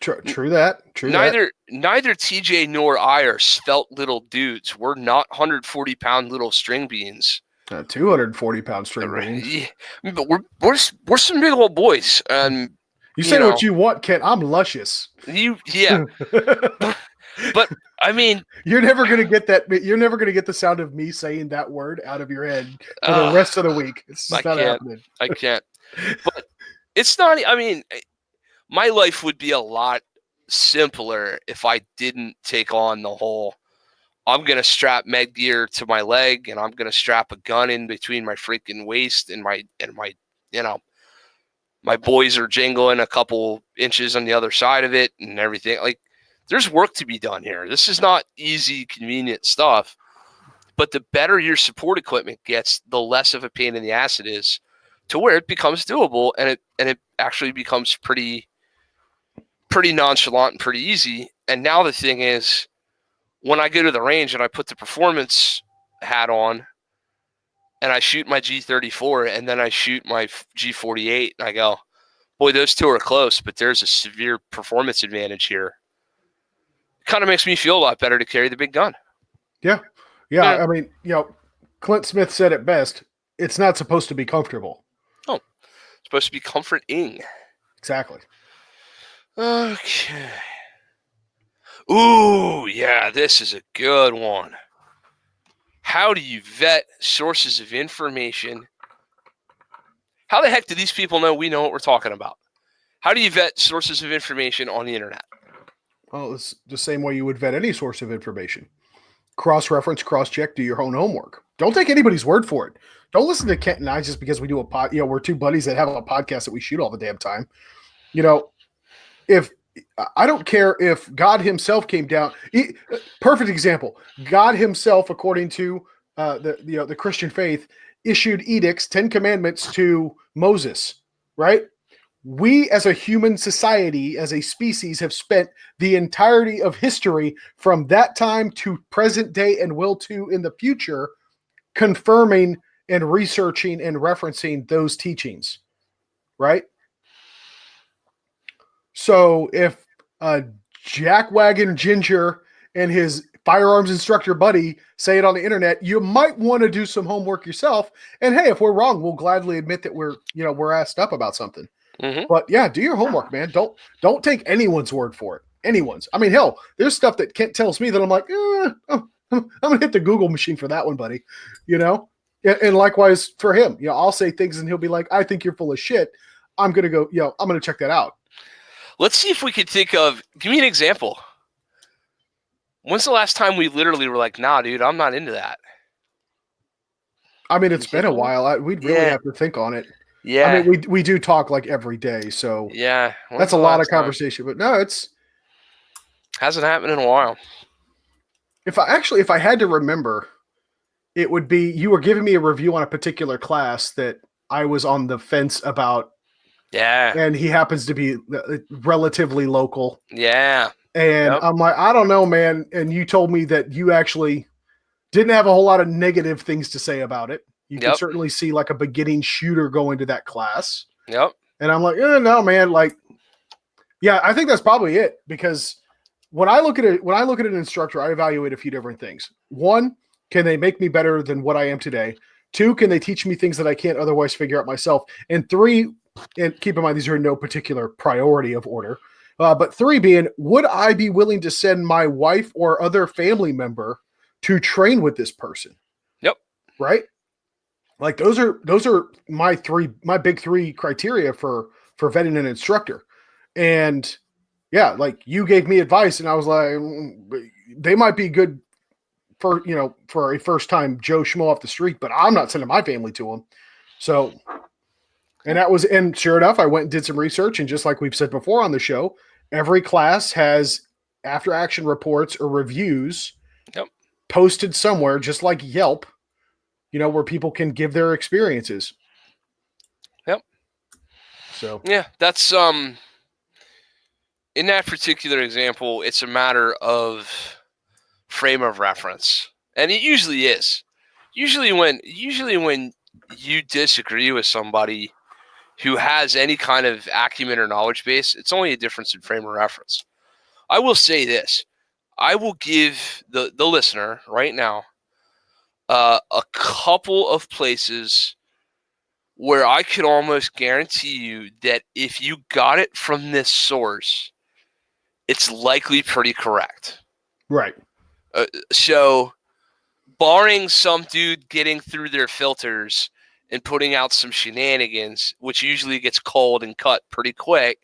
Speaker 1: True that.
Speaker 2: Neither TJ nor I are svelte little dudes. We're not 140-pound little string beans.
Speaker 1: 240-pound string beans.
Speaker 2: Yeah, but we're some big old boys.
Speaker 1: You say what you want, Kent. I'm luscious.
Speaker 2: Yeah. But I mean,
Speaker 1: you're never gonna get that. You're never gonna get the sound of me saying that word out of your head for the rest of the week. It's just not happening.
Speaker 2: I can't. But it's not. I mean, my life would be a lot simpler if I didn't take on the whole. I'm gonna strap med gear to my leg, and I'm gonna strap a gun in between my freaking waist and my. My boys are jingling a couple inches on the other side of it and everything. Like, there's work to be done here. This is not easy, convenient stuff. But the better your support equipment gets, the less of a pain in the ass it is, to where it becomes doable and it actually becomes pretty nonchalant and pretty easy. And now the thing is, when I go to the range and I put the performance hat on and I shoot my G34 and then I shoot my G48 and I go, boy, those two are close, but there's a severe performance advantage here. It kind of makes me feel a lot better to carry the big gun.
Speaker 1: Yeah. I mean, Clint Smith said it best. It's not supposed to be comfortable.
Speaker 2: Oh, it's supposed to be comforting.
Speaker 1: Exactly.
Speaker 2: Okay. Ooh, yeah, this is a good one. How do you vet sources of information? How the heck do these people know we know what we're talking about? How do you vet sources of information on the internet?
Speaker 1: Well, it's the same way you would vet any source of information. Cross-reference, cross-check, do your own homework. Don't take anybody's word for it. Don't listen to Kent and I just because we do a pod. We're two buddies that have a podcast that we shoot all the damn time. If I don't care if God himself came down. Perfect example. God himself, according to the Christian faith, issued edicts, 10 commandments to Moses, right? We as a human society, as a species, have spent the entirety of history from that time to present day and will to in the future confirming and researching and referencing those teachings, right? So if Jackwagon Ginger and his firearms instructor buddy say it on the internet, you might want to do some homework yourself. And hey, if we're wrong, we'll gladly admit that we're asked up about something. Mm-hmm. But yeah, do your homework, man. Don't take anyone's word for it. Anyone's. I mean, hell, there's stuff that Kent tells me that I'm like, I'm gonna hit the Google machine for that one, buddy. And likewise for him. I'll say things and he'll be like, I think you're full of shit. I'm gonna go, I'm gonna check that out.
Speaker 2: Let's see if we could think of, give me an example. When's the last time we literally were like, nah, dude, I'm not into that?
Speaker 1: I mean, it's been a while. We'd really have to think on it.
Speaker 2: Yeah.
Speaker 1: I mean, we do talk like every day, so
Speaker 2: yeah,
Speaker 1: that's a lot of conversation. But no,
Speaker 2: hasn't happened in a while.
Speaker 1: If I had to remember, it would be you were giving me a review on a particular class that I was on the fence about.
Speaker 2: Yeah.
Speaker 1: And he happens to be relatively local.
Speaker 2: Yeah.
Speaker 1: And I'm like, I don't know, man. And you told me that you actually didn't have a whole lot of negative things to say about it. You can certainly see like a beginning shooter going to that class.
Speaker 2: Yep.
Speaker 1: And I'm like, no, man. Like, yeah, I think that's probably it. Because when I look at an instructor, I evaluate a few different things. One, can they make me better than what I am today? Two, can they teach me things that I can't otherwise figure out myself? And three, and keep in mind, these are in no particular priority of order. But three being, would I be willing to send my wife or other family member to train with this person?
Speaker 2: Yep.
Speaker 1: Right? Like those are my big three criteria for vetting an instructor. And yeah, like you gave me advice and I was like, they might be good for a first time Joe Schmo off the street, but I'm not sending my family to them. So, and sure enough, I went and did some research, and just like we've said before on the show, every class has after action reports or reviews posted somewhere, just like Yelp, where people can give their experiences.
Speaker 2: Yep.
Speaker 1: So
Speaker 2: Yeah, that's in that particular example, it's a matter of frame of reference, and it usually is. Usually when you disagree with somebody who has any kind of acumen or knowledge base, it's only a difference in frame of reference. I will say this. I will give the listener right now a couple of places where I could almost guarantee you that if you got it from this source, it's likely pretty correct.
Speaker 1: right.
Speaker 2: So, barring some dude getting through their filters and putting out some shenanigans, which usually gets called and cut pretty quick,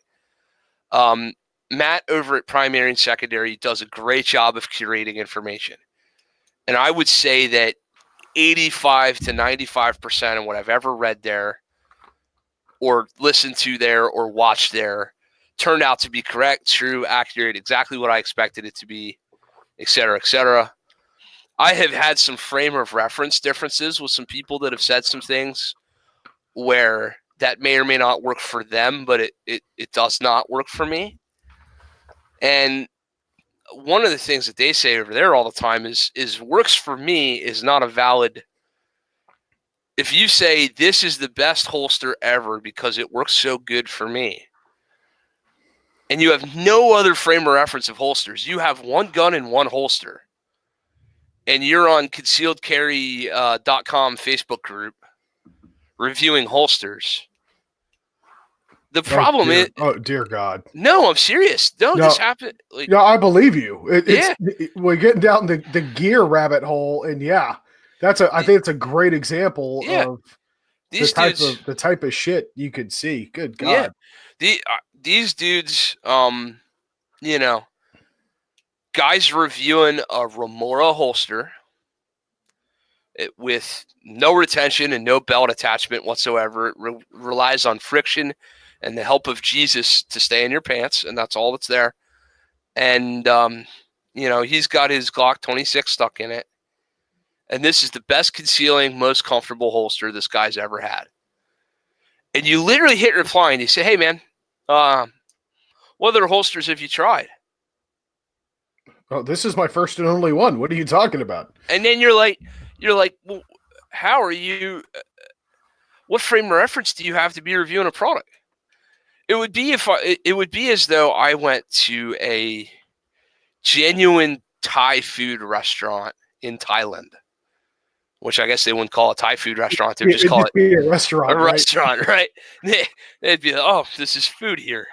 Speaker 2: Matt over at Primary and Secondary does a great job of curating information. And I would say that 85 to 95% of what I've ever read there or listened to there or watched there turned out to be correct, true, accurate, exactly what I expected it to be, et cetera, et cetera. I have had some frame of reference differences with some people that have said some things where that may or may not work for them, but it does not work for me. And one of the things that they say over there all the time is works for me is not a valid. If you say this is the best holster ever because it works so good for me, and you have no other frame of reference of holsters, you have one gun and one holster, and you're on concealedcarry.com Facebook group reviewing holsters. The problem is,
Speaker 1: oh dear God.
Speaker 2: no, I'm serious. No,
Speaker 1: No.
Speaker 2: this happened. Like,
Speaker 1: Yeah, I believe you.
Speaker 2: Yeah.
Speaker 1: We're getting down the gear rabbit hole, and yeah, I think it's a great example
Speaker 2: yeah,
Speaker 1: of
Speaker 2: these dudes.
Speaker 1: the type of shit you could see. Good
Speaker 2: Yeah,
Speaker 1: God.
Speaker 2: these dudes. You know, guys reviewing a Remora holster with no retention and no belt attachment whatsoever. It relies on friction and the help of Jesus to stay in your pants, and that's all that's there. And he's got his Glock 26 stuck in it, and this is the best concealing, most comfortable holster this guy's ever had. And you literally hit reply and you say, "Hey man, what other holsters have you tried?"
Speaker 1: Oh, this is my first and only one. What are you talking about?
Speaker 2: And then you're like, well, how are you? What frame of reference do you have to be reviewing a product? It would be it would be as though I went to a genuine Thai food restaurant in Thailand, which I guess they wouldn't call a Thai food restaurant. They would just call it
Speaker 1: be a restaurant.
Speaker 2: a restaurant, right? They'd be like, "Oh, this is food here."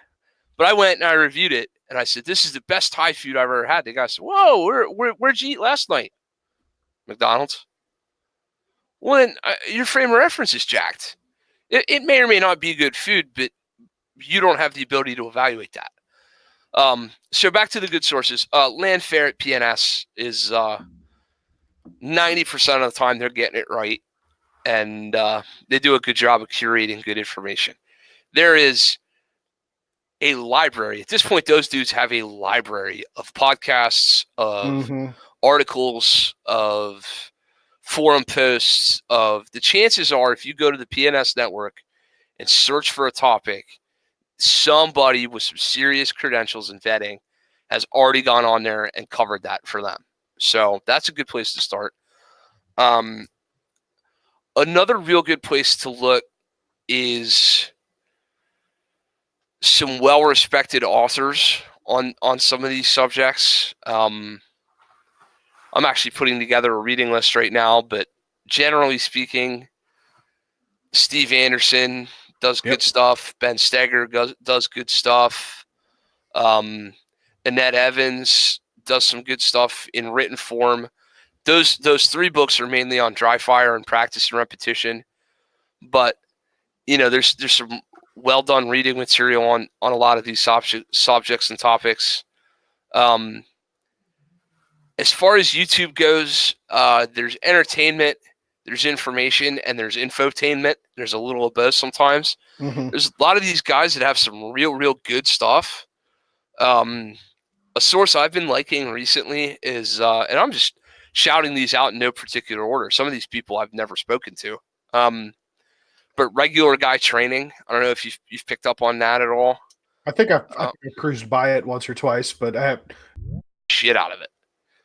Speaker 2: But I went and I reviewed it, and I said, "This is the best Thai food I've ever had." The guy said, "Whoa, where'd you eat last night?" McDonald's. Well, then your frame of reference is jacked. It may or may not be good food, but you don't have the ability to evaluate that. So back to the good sources. Landfair at PNS is 90% of the time they're getting it right, and they do a good job of curating good information. There is a library. At this point, those dudes have a library of podcasts, of articles, of forum posts. Of the chances are, if you go to the PNS network and search for a topic, somebody with some serious credentials and vetting has already gone on there and covered that for them. So that's a good place to start. Another real good place to look is some well-respected authors on some of these subjects. I'm actually putting together a reading list right now, but generally speaking, Steve Anderson does good stuff. Ben Steger does good stuff. Annette Evans does some good stuff in written form. Those three books are mainly on dry fire and practice and repetition, but there's some well done reading material on a lot of these subjects and topics. As far as YouTube goes, there's entertainment, there's information, and there's infotainment. There's a little of both sometimes. There's a lot of these guys that have some real good stuff. A source I've been liking recently is, and I'm just shouting these out in no particular order. Some of these people I've never spoken to. but regular guy training, I don't know if you've picked up on that at all.
Speaker 1: I think I cruised by it once or twice, but I have
Speaker 2: shit out of it.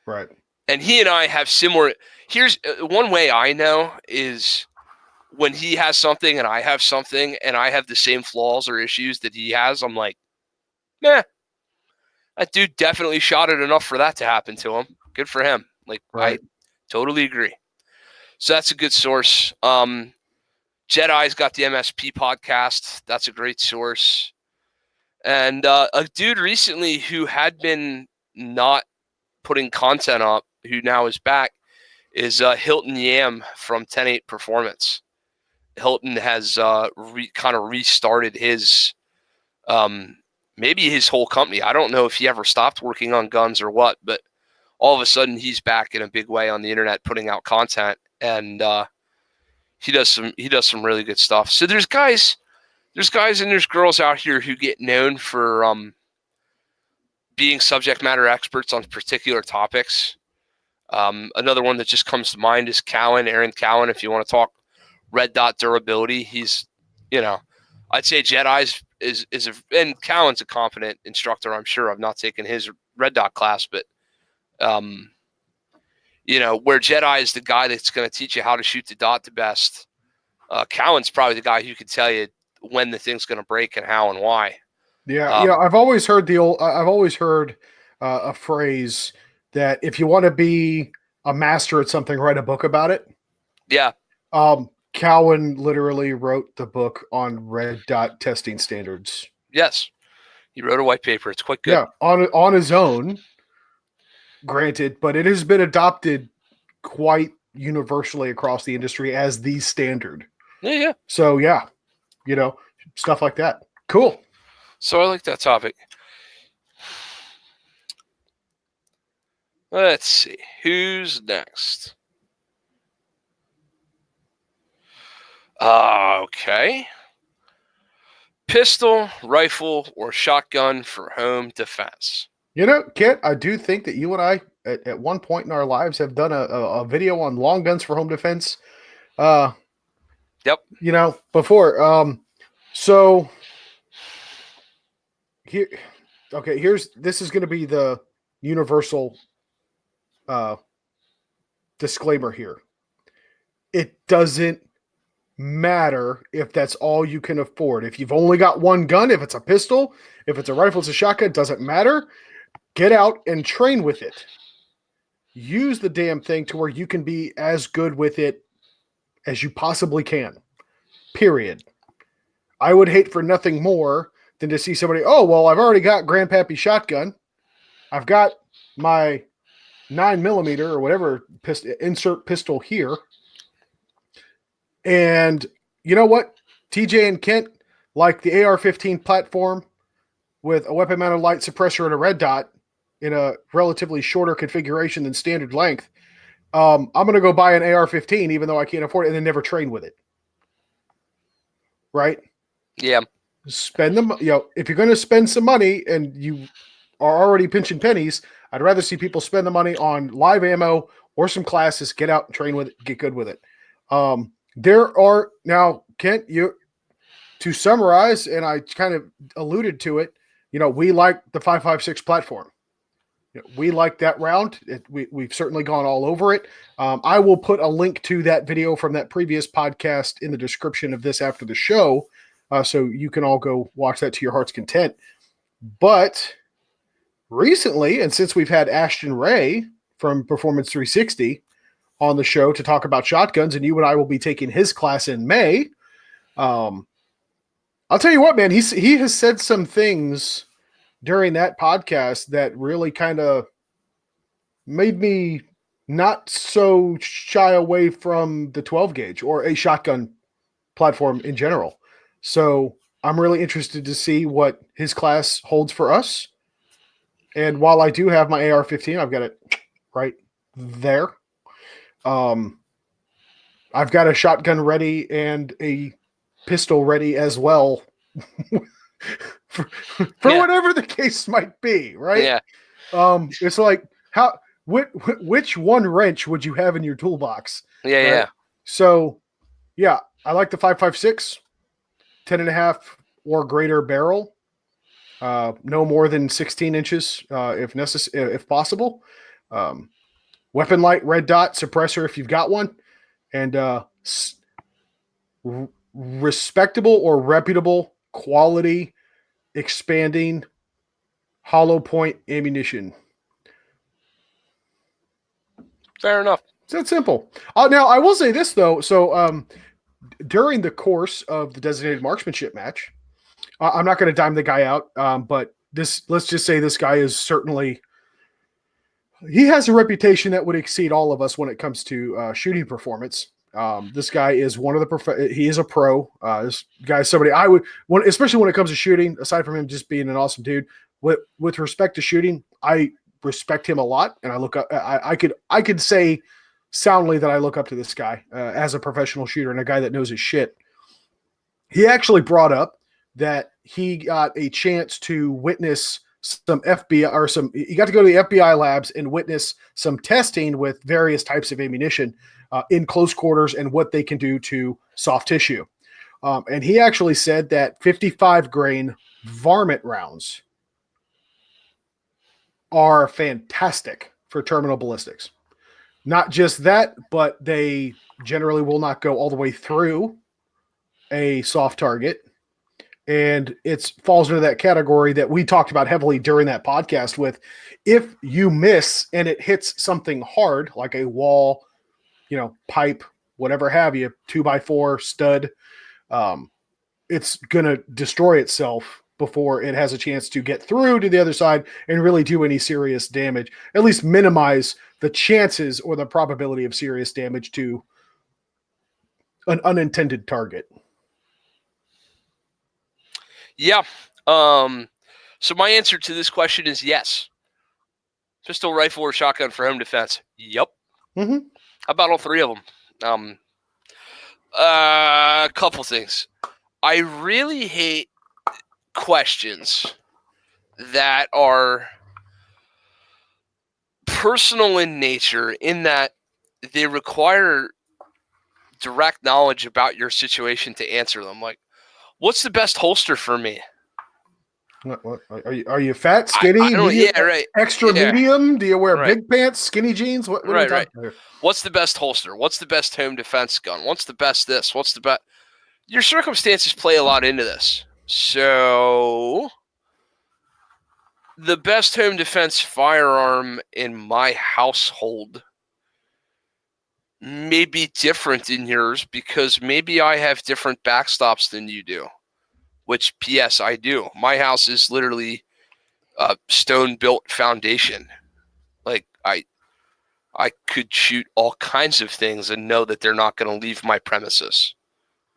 Speaker 1: Right.
Speaker 2: And he and I have similar. Here's one way I know is when he has something and I have something and I have the same flaws or issues that he has. I'm like, meh, that dude definitely shot it enough for that to happen to him. Good for him. Like,
Speaker 1: Right.
Speaker 2: I totally agree. So that's a good source. Jedi's got the MSP podcast. That's a great source. And a dude recently who had been not putting content up, who now is back, is Hilton Yam from 10-8 Performance. Hilton has kind of restarted his, maybe his whole company. I don't know if he ever stopped working on guns or what, but all of a sudden he's back in a big way on the internet putting out content, and he does some really good stuff. So there's guys and there's girls out here who get known for being subject matter experts on particular topics. Another one that just comes to mind is Aaron Cowan. If you want to talk red dot durability, he's, I'd say Jedi's and Cowan's a competent instructor. I'm sure. I've not taken his red dot class, but where Jedi is the guy that's going to teach you how to shoot the dot the best. Cowan's probably the guy who can tell you when the thing's going to break and how and why.
Speaker 1: Yeah, I've always heard a phrase that if you want to be a master at something, write a book about it.
Speaker 2: Yeah.
Speaker 1: Cowan literally wrote the book on red dot testing standards.
Speaker 2: Yes, he wrote a white paper. It's quite good.
Speaker 1: Yeah, on his own, granted, but it has been adopted quite universally across the industry as the standard.
Speaker 2: Yeah.
Speaker 1: So yeah, stuff like that. Cool.
Speaker 2: So I like that topic. Let's see. Who's next? Okay. Pistol, rifle, or shotgun for home defense?
Speaker 1: Kit, I do think that you and I, at one point in our lives, have done a video on long guns for home defense.
Speaker 2: Yep.
Speaker 1: Before. So here, okay, this is going to be the universal disclaimer here. It doesn't matter if that's all you can afford. If you've only got one gun, if it's a pistol, if it's a rifle, it's a shotgun, it doesn't matter. Get out and train with it. Use the damn thing to where you can be as good with it as you possibly can. Period. I would hate for nothing more than to see somebody, oh, well, I've already got Grandpappy's shotgun. I've got my 9mm or whatever insert pistol here. And you know what? TJ and Kent like the AR-15 platform with a weapon-mounted light suppressor and a red dot in a relatively shorter configuration than standard length. I'm going to go buy an AR-15 even though I can't afford it and then never train with it. Right?
Speaker 2: Yeah.
Speaker 1: Spend them. If you're going to spend some money and you are already pinching pennies, I'd rather see people spend the money on live ammo or some classes, get out and train with it, get good with it. There are now, Kent, to summarize, and I kind of alluded to it, we like the 5.56 platform. We like that round. We've certainly gone all over it. I will put a link to that video from that previous podcast in the description of this after the show, so you can all go watch that to your heart's content. But recently, and since we've had Ashton Ray from Performance 360 on the show to talk about shotguns, and you and I will be taking his class in May, I'll tell you what, man, he has said some things during that podcast that really kind of made me not so shy away from the 12 gauge or a shotgun platform in general. So I'm really interested to see what his class holds for us. And while I do have my AR-15, I've got it right there. I've got a shotgun ready and a pistol ready as well for whatever the case might be, right?
Speaker 2: Yeah.
Speaker 1: It's like which one wrench would you have in your toolbox?
Speaker 2: Yeah,
Speaker 1: right?
Speaker 2: yeah.
Speaker 1: So, yeah, I like the 5.56, 10.5 or greater barrel. No more than 16 inches if necessary, if possible. Weapon light, red dot, suppressor if you've got one, and respectable or reputable quality expanding hollow point ammunition.
Speaker 2: Fair enough.
Speaker 1: It's that simple. Now, I will say this, though. So during the course of the designated marksmanship match, I'm not going to dime the guy out, but let's just say this guy is certainly, he has a reputation that would exceed all of us when it comes to shooting performance. This guy is one of the he is a pro. This guy is somebody I would, especially when it comes to shooting, aside from him just being an awesome dude. With respect to shooting, I respect him a lot, and I look up. I could say soundly that I look up to this guy as a professional shooter and a guy that knows his shit. He actually brought up that he got a chance to witness some FBI or he got to go to the FBI labs and witness some testing with various types of ammunition in close quarters and what they can do to soft tissue. And he actually said that 55 grain varmint rounds are fantastic for terminal ballistics. Not just that, but they generally will not go all the way through a soft target. And it falls into that category that we talked about heavily during that podcast with, if you miss and it hits something hard, like a wall, pipe, whatever have you, 2x4 stud, it's going to destroy itself before it has a chance to get through to the other side and really do any serious damage, at least minimize the chances or the probability of serious damage to an unintended target.
Speaker 2: Yeah. So my answer to this question is yes. Pistol, rifle, or shotgun for home defense. Yep.
Speaker 1: Mm-hmm.
Speaker 2: How about all three of them? A couple things. I really hate questions that are personal in nature, in that they require direct knowledge about your situation to answer them. Like, what's the best holster for me?
Speaker 1: What are you fat, skinny, medium, extra medium? Do you wear big pants, skinny jeans? What are you talking about?
Speaker 2: What's the best holster? What's the best home defense gun? What's the best this? What's the best? Your circumstances play a lot into this. So the best home defense firearm in my household may be different in yours because maybe I have different backstops than you do, which, P.S., I do. My house is literally a stone-built foundation. Like, I could shoot all kinds of things and know that they're not going to leave my premises,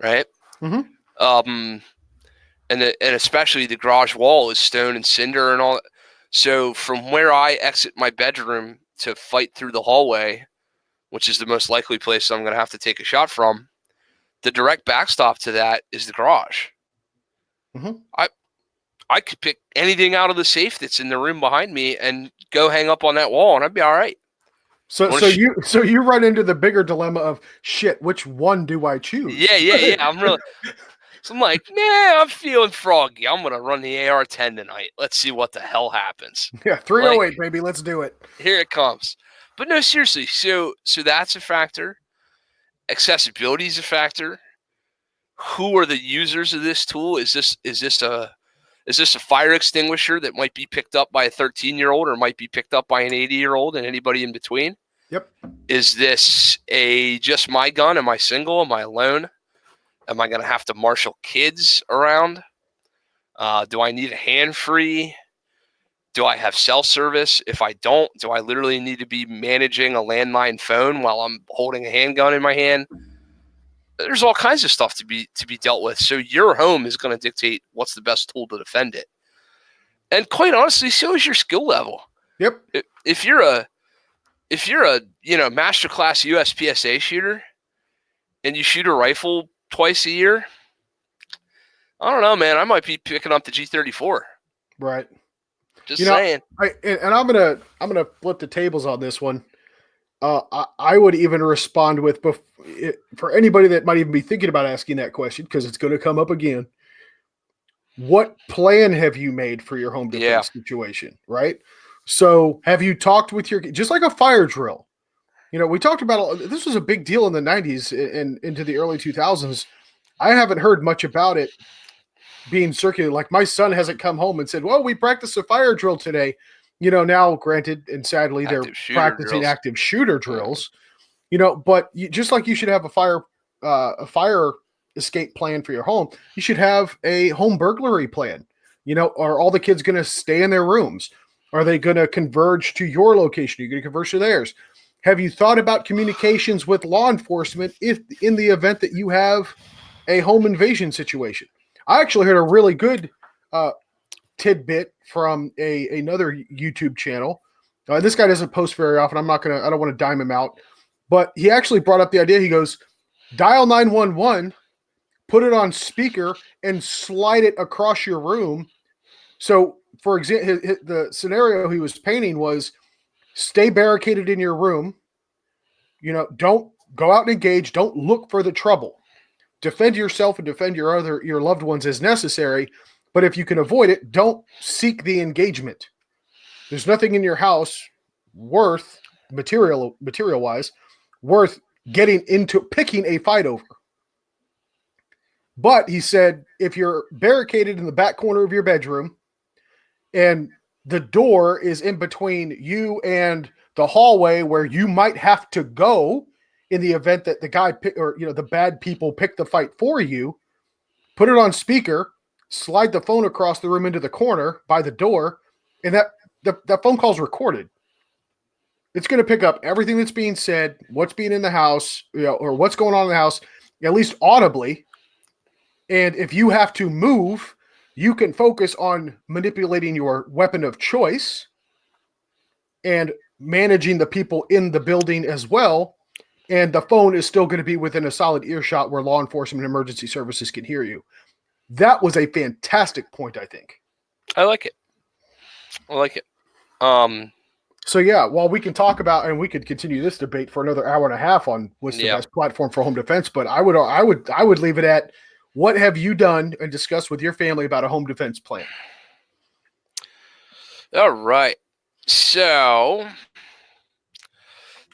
Speaker 2: right?
Speaker 1: Mm-hmm.
Speaker 2: And especially the garage wall is stone and cinder and all. So from where I exit my bedroom to fight through the hallway, which is the most likely place I'm going to have to take a shot from, the direct backstop to that is the garage.
Speaker 1: Mm-hmm.
Speaker 2: I could pick anything out of the safe that's in the room behind me and go hang up on that wall, and I'd be all right.
Speaker 1: So you run into the bigger dilemma of shit. Which one do I choose?
Speaker 2: Yeah. I'm like, nah, I'm feeling froggy. I'm gonna run the AR-10 tonight. Let's see what the hell happens.
Speaker 1: Yeah, 308, baby. Let's do it.
Speaker 2: Here it comes. But no, seriously. So that's a factor. Accessibility is a factor. Who are the users of this tool? Is this a fire extinguisher that might be picked up by a 13-year-old or might be picked up by an 80-year-old and anybody in between?
Speaker 1: Yep.
Speaker 2: Is this just my gun? Am I single? Am I alone? Am I going to have to marshal kids around? Do I need a hand-free? Do I have cell service? If I don't, do I literally need to be managing a landline phone while I'm holding a handgun in my hand? There's all kinds of stuff to be dealt with. So your home is going to dictate what's the best tool to defend it. And quite honestly, so is your skill level.
Speaker 1: Yep.
Speaker 2: If you're a master class USPSA shooter and you shoot a rifle twice a year, I don't know, man. I might be picking up the G34.
Speaker 1: Right.
Speaker 2: Just saying.
Speaker 1: And I'm gonna flip the tables on this one. I would even respond with, for anybody that might even be thinking about asking that question, because it's going to come up again. What plan have you made for your home
Speaker 2: Yeah.
Speaker 1: defense situation, right? So have you talked with just like a fire drill? We talked about this was a big deal in the 90s and into the early 2000s. I haven't heard much about it being circulated. Like my son hasn't come home and said, well, we practiced a fire drill today. Now, granted, and sadly, they're practicing active shooter drills, but just like you should have a fire escape plan for your home, you should have a home burglary plan. Are all the kids going to stay in their rooms? Are they going to converge to your location? Are you going to converge to theirs? Have you thought about communications with law enforcement if in the event that you have a home invasion situation? I actually heard a really good tidbit from another YouTube channel. This guy doesn't post very often. I don't want to dime him out, but he actually brought up the idea. He goes, dial 911, put it on speaker, and slide it across your room. So, for example, the scenario he was painting was stay barricaded in your room. Don't go out and engage. Don't look for the trouble. Defend yourself and defend your loved ones as necessary. But if you can avoid it, don't seek the engagement. There's nothing in your house worth material-wise worth getting into picking a fight over. But he said, if you're barricaded in the back corner of your bedroom and the door is in between you and the hallway where you might have to go in the event that the bad people pick the fight for you, put it on speaker, slide the phone across the room into the corner by the door, and that phone call is recorded. It's going to pick up everything that's being said, what's being in the house, or what's going on in the house, at least audibly. And if you have to move, you can focus on manipulating your weapon of choice and managing the people in the building as well. And the phone is still going to be within a solid earshot where law enforcement and emergency services can hear you. That was a fantastic point, I think.
Speaker 2: I like it.
Speaker 1: So yeah, while we can talk about, and we could continue this debate for another hour and a half on what's the best platform for home defense, but I would leave it at, what have you done and discussed with your family about a home defense plan?
Speaker 2: All right. So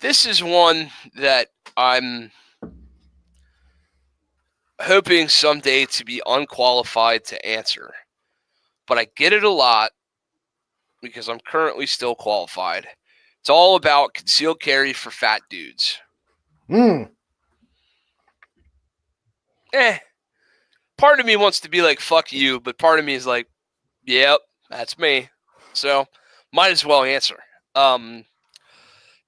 Speaker 2: this is one that I'm hoping someday to be unqualified to answer, but I get it a lot because I'm currently still qualified. It's all about concealed carry for fat dudes. Part of me wants to be like, fuck you, but part of me is like, yep, that's me. So might as well answer.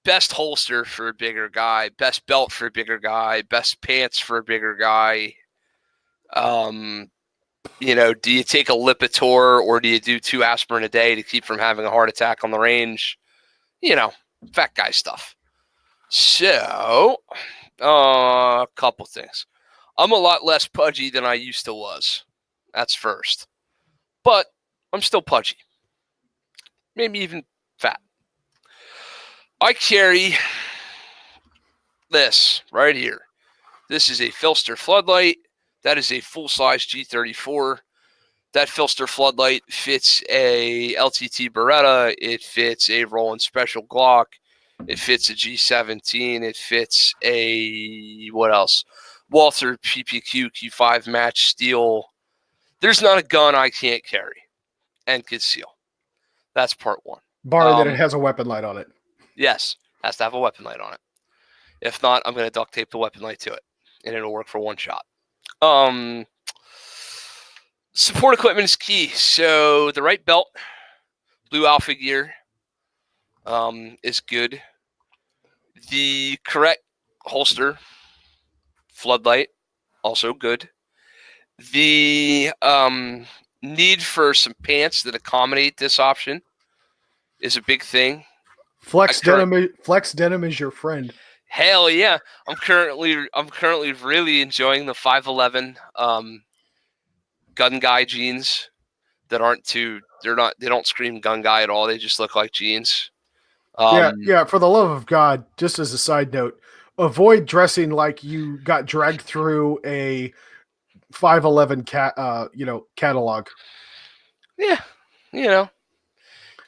Speaker 2: Best holster for a bigger guy, best belt for a bigger guy, best pants for a bigger guy. Do you take a Lipitor or do you do 2 aspirin a day to keep from having a heart attack on the range? Fat guy stuff. So, a couple things. I'm a lot less pudgy than I used to was. That's first. But I'm still pudgy. Maybe even fat. I carry this right here. This is a Filster floodlight. That is a full-size G34. That Filster floodlight fits a LTT Beretta. It fits a Roland Special Glock. It fits a G17. It fits a, what else? Walther PPQ Q5 match steel. There's not a gun I can't carry and conceal. That's part one.
Speaker 1: Barring that it has a weapon light on it.
Speaker 2: Yes, has to have a weapon light on it. If not, I'm going to duct tape the weapon light to it, and it'll work for one shot. Support equipment is key. So the right belt, Blue Alpha gear, is good. The correct holster, floodlight, also good. The need for some pants that accommodate this option is a big thing.
Speaker 1: Flex denim is your friend.
Speaker 2: Hell yeah! I'm currently really enjoying the 511 gun guy jeans that they don't scream gun guy at all. They just look like jeans.
Speaker 1: Yeah. For the love of God, just as a side note, avoid dressing like you got dragged through a 511 catalog.
Speaker 2: Yeah, you know,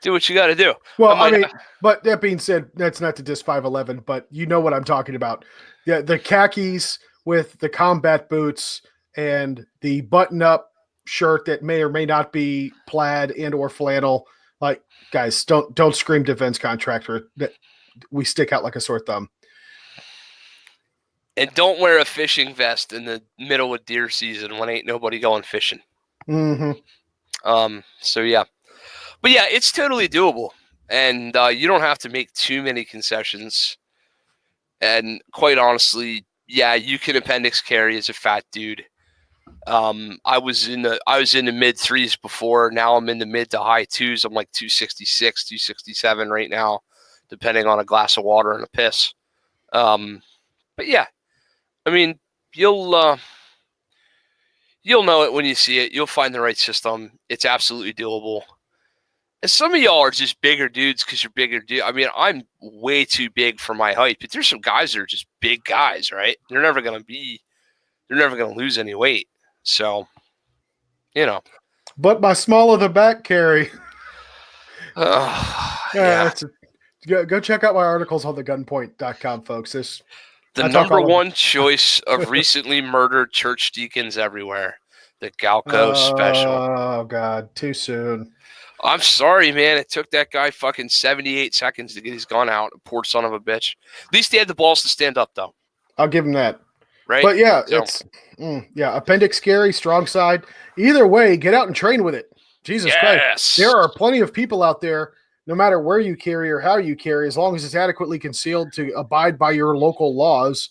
Speaker 2: do what you got to do.
Speaker 1: Well, I mean, but that being said, that's not to diss 511, but you know what I'm talking about. The khakis with the combat boots and the button-up shirt that may or may not be plaid and or flannel. Like, guys, don't scream defense contractor. That we stick out like a sore thumb.
Speaker 2: And don't wear a fishing vest in the middle of deer season when ain't nobody going fishing.
Speaker 1: Mm-hmm.
Speaker 2: So yeah, but yeah, it's totally doable, and you don't have to make too many concessions. And quite honestly, yeah, you can appendix carry as a fat dude. I was in the mid threes before. Now I'm in the mid to high twos. I'm like 266, 267 right now, depending on a glass of water and a piss. But yeah, I mean, you'll know it when you see it. You'll find the right system. It's absolutely doable. And some of y'all are just bigger dudes because you're bigger dude. I mean, I'm way too big for my height, but there's some guys that are just big guys, right? They're never gonna lose any weight. So, you know.
Speaker 1: But my small of the back carry.
Speaker 2: Yeah.
Speaker 1: Go check out my articles on thegunpoint.com, folks.
Speaker 2: The number one choice of recently murdered church deacons everywhere. The Galco special.
Speaker 1: Oh, God. Too soon.
Speaker 2: I'm sorry, man. It took that guy fucking 78 seconds to get his gun out. Poor son of a bitch. At least he had the balls to stand up, though.
Speaker 1: I'll give him that.
Speaker 2: Right?
Speaker 1: But yeah, appendix carry, strong side. Either way, get out and train with it. Jesus Christ. There are plenty of people out there, no matter where you carry or how you carry, as long as it's adequately concealed to abide by your local laws,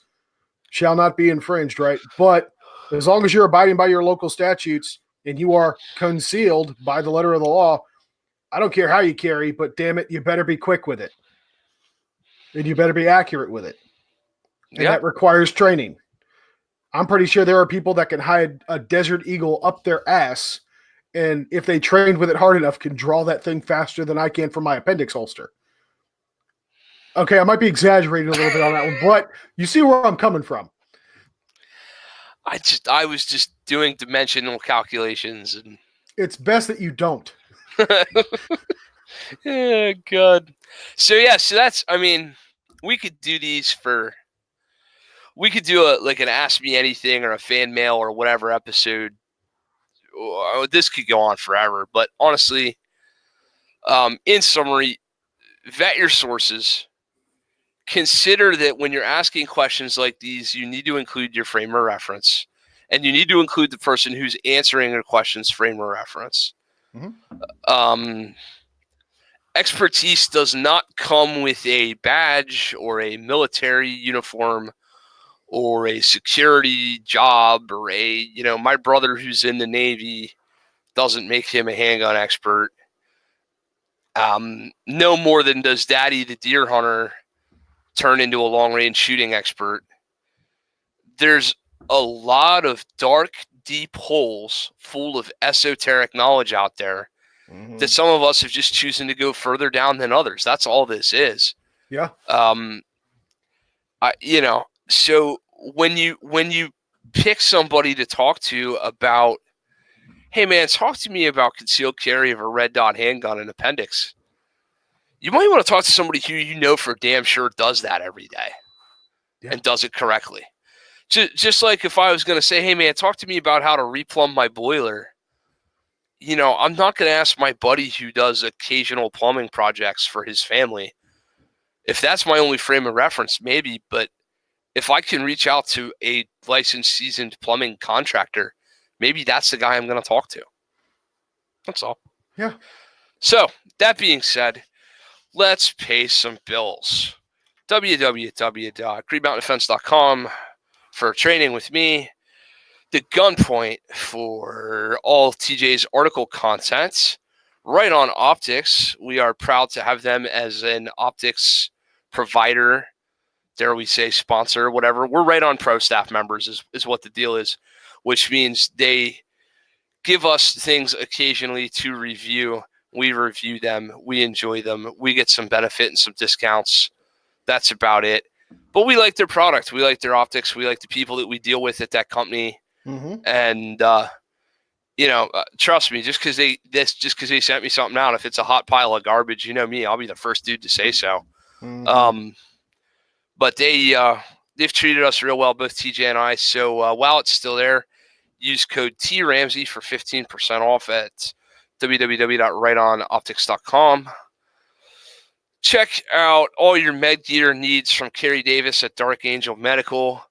Speaker 1: shall not be infringed, right? But as long as you're abiding by your local statutes and you are concealed by the letter of the law, I don't care how you carry, but damn it, you better be quick with it. And you better be accurate with it. And that requires training. I'm pretty sure there are people that can hide a Desert Eagle up their ass, and if they trained with it hard enough, can draw that thing faster than I can from my appendix holster. Okay, I might be exaggerating a little bit on that one, but you see where I'm coming from.
Speaker 2: I was just doing dimensional calculations, and
Speaker 1: it's best that you don't.
Speaker 2: Oh, God. So that's, I mean, we could do these we could do an Ask Me Anything or a fan mail or whatever episode. This could go on forever, but honestly, in summary, vet your sources. Consider that when you're asking questions like these, you need to include your frame of reference, and you need to include the person who's answering your question's frame of reference. Mm-hmm. Expertise does not come with a badge or a military uniform or a security job or my brother who's in the Navy doesn't make him a handgun expert. No more than does Daddy the deer hunter turn into a long-range shooting expert. There's a lot of dark, deep holes full of esoteric knowledge out there that some of us have just chosen to go further down than others. That's all this is.
Speaker 1: Yeah.
Speaker 2: So when you pick somebody to talk to about, hey man, talk to me about concealed carry of a red dot handgun and appendix, you might want to talk to somebody who you know for damn sure does that every day and does it correctly. Just like if I was going to say, hey man, talk to me about how to replumb my boiler. I'm not going to ask my buddy who does occasional plumbing projects for his family. If that's my only frame of reference, maybe, but if I can reach out to a licensed, seasoned plumbing contractor, maybe that's the guy I'm going to talk to. That's all.
Speaker 1: Yeah.
Speaker 2: So, that being said, let's pay some bills. www.greenmountaindefense.com for training with me. The Gunpoint for all TJ's article content. Right On Optics. We are proud to have them as an optics provider. Dare we say sponsor, whatever. We're Right On Pro staff members is what the deal is, which means they give us things occasionally to review We review them. We enjoy them. We get some benefit and some discounts. That's about it. But we like their product. We like their optics. We like the people that we deal with at that company.
Speaker 1: Mm-hmm.
Speaker 2: And trust me, just because they sent me something out, if it's a hot pile of garbage, you know me, I'll be the first dude to say so.
Speaker 1: Mm-hmm.
Speaker 2: But they've treated us real well, both TJ and I. So while it's still there, use code TRamsey for 15% off at www.rightonoptics.com. Check out all your med gear needs from Kerry Davis at Dark Angel Medical.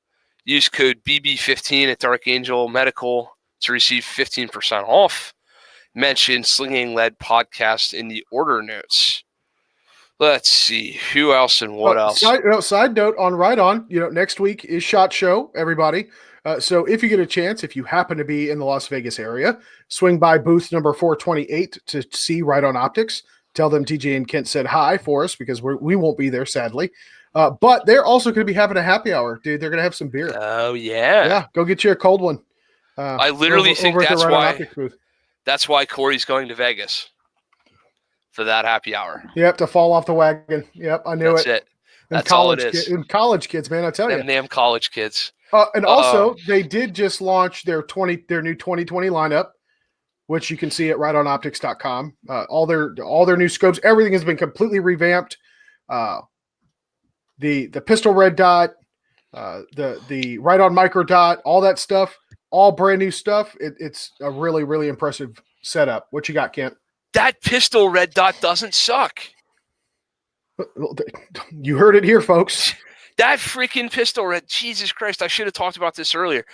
Speaker 2: Use code BB15 at Dark Angel Medical to receive 15% off. Mention Sling'N led podcast in the order notes. Let's see who else and what else.
Speaker 1: Side note on Right On, next week is SHOT Show, everybody. So if you get a chance, if you happen to be in the Las Vegas area, swing by booth number 428 to see Right On Optics. Tell them TJ and Kent said hi for us because we won't be there, sadly. But they're also going to be having a happy hour, dude. They're going to have some beer.
Speaker 2: Oh, yeah.
Speaker 1: Yeah, go get you a cold one.
Speaker 2: I literally think that's why Corey's going to Vegas for that happy hour.
Speaker 1: Yep, to fall off the wagon. Yep, I knew
Speaker 2: it. That's it. That's all it is.
Speaker 1: College kids, man, I tell you.
Speaker 2: Them damn college kids.
Speaker 1: And also, they did just launch their new 2020 lineup, which you can see at rightonoptics.com. All their new scopes, everything has been completely revamped. The pistol red dot, the Right On micro dot, all that stuff, all brand new stuff. It's a really, really impressive setup. What you got, Kent?
Speaker 2: That pistol red dot doesn't suck.
Speaker 1: You heard it here, folks.
Speaker 2: That freaking pistol red, Jesus Christ, I should have talked about this earlier.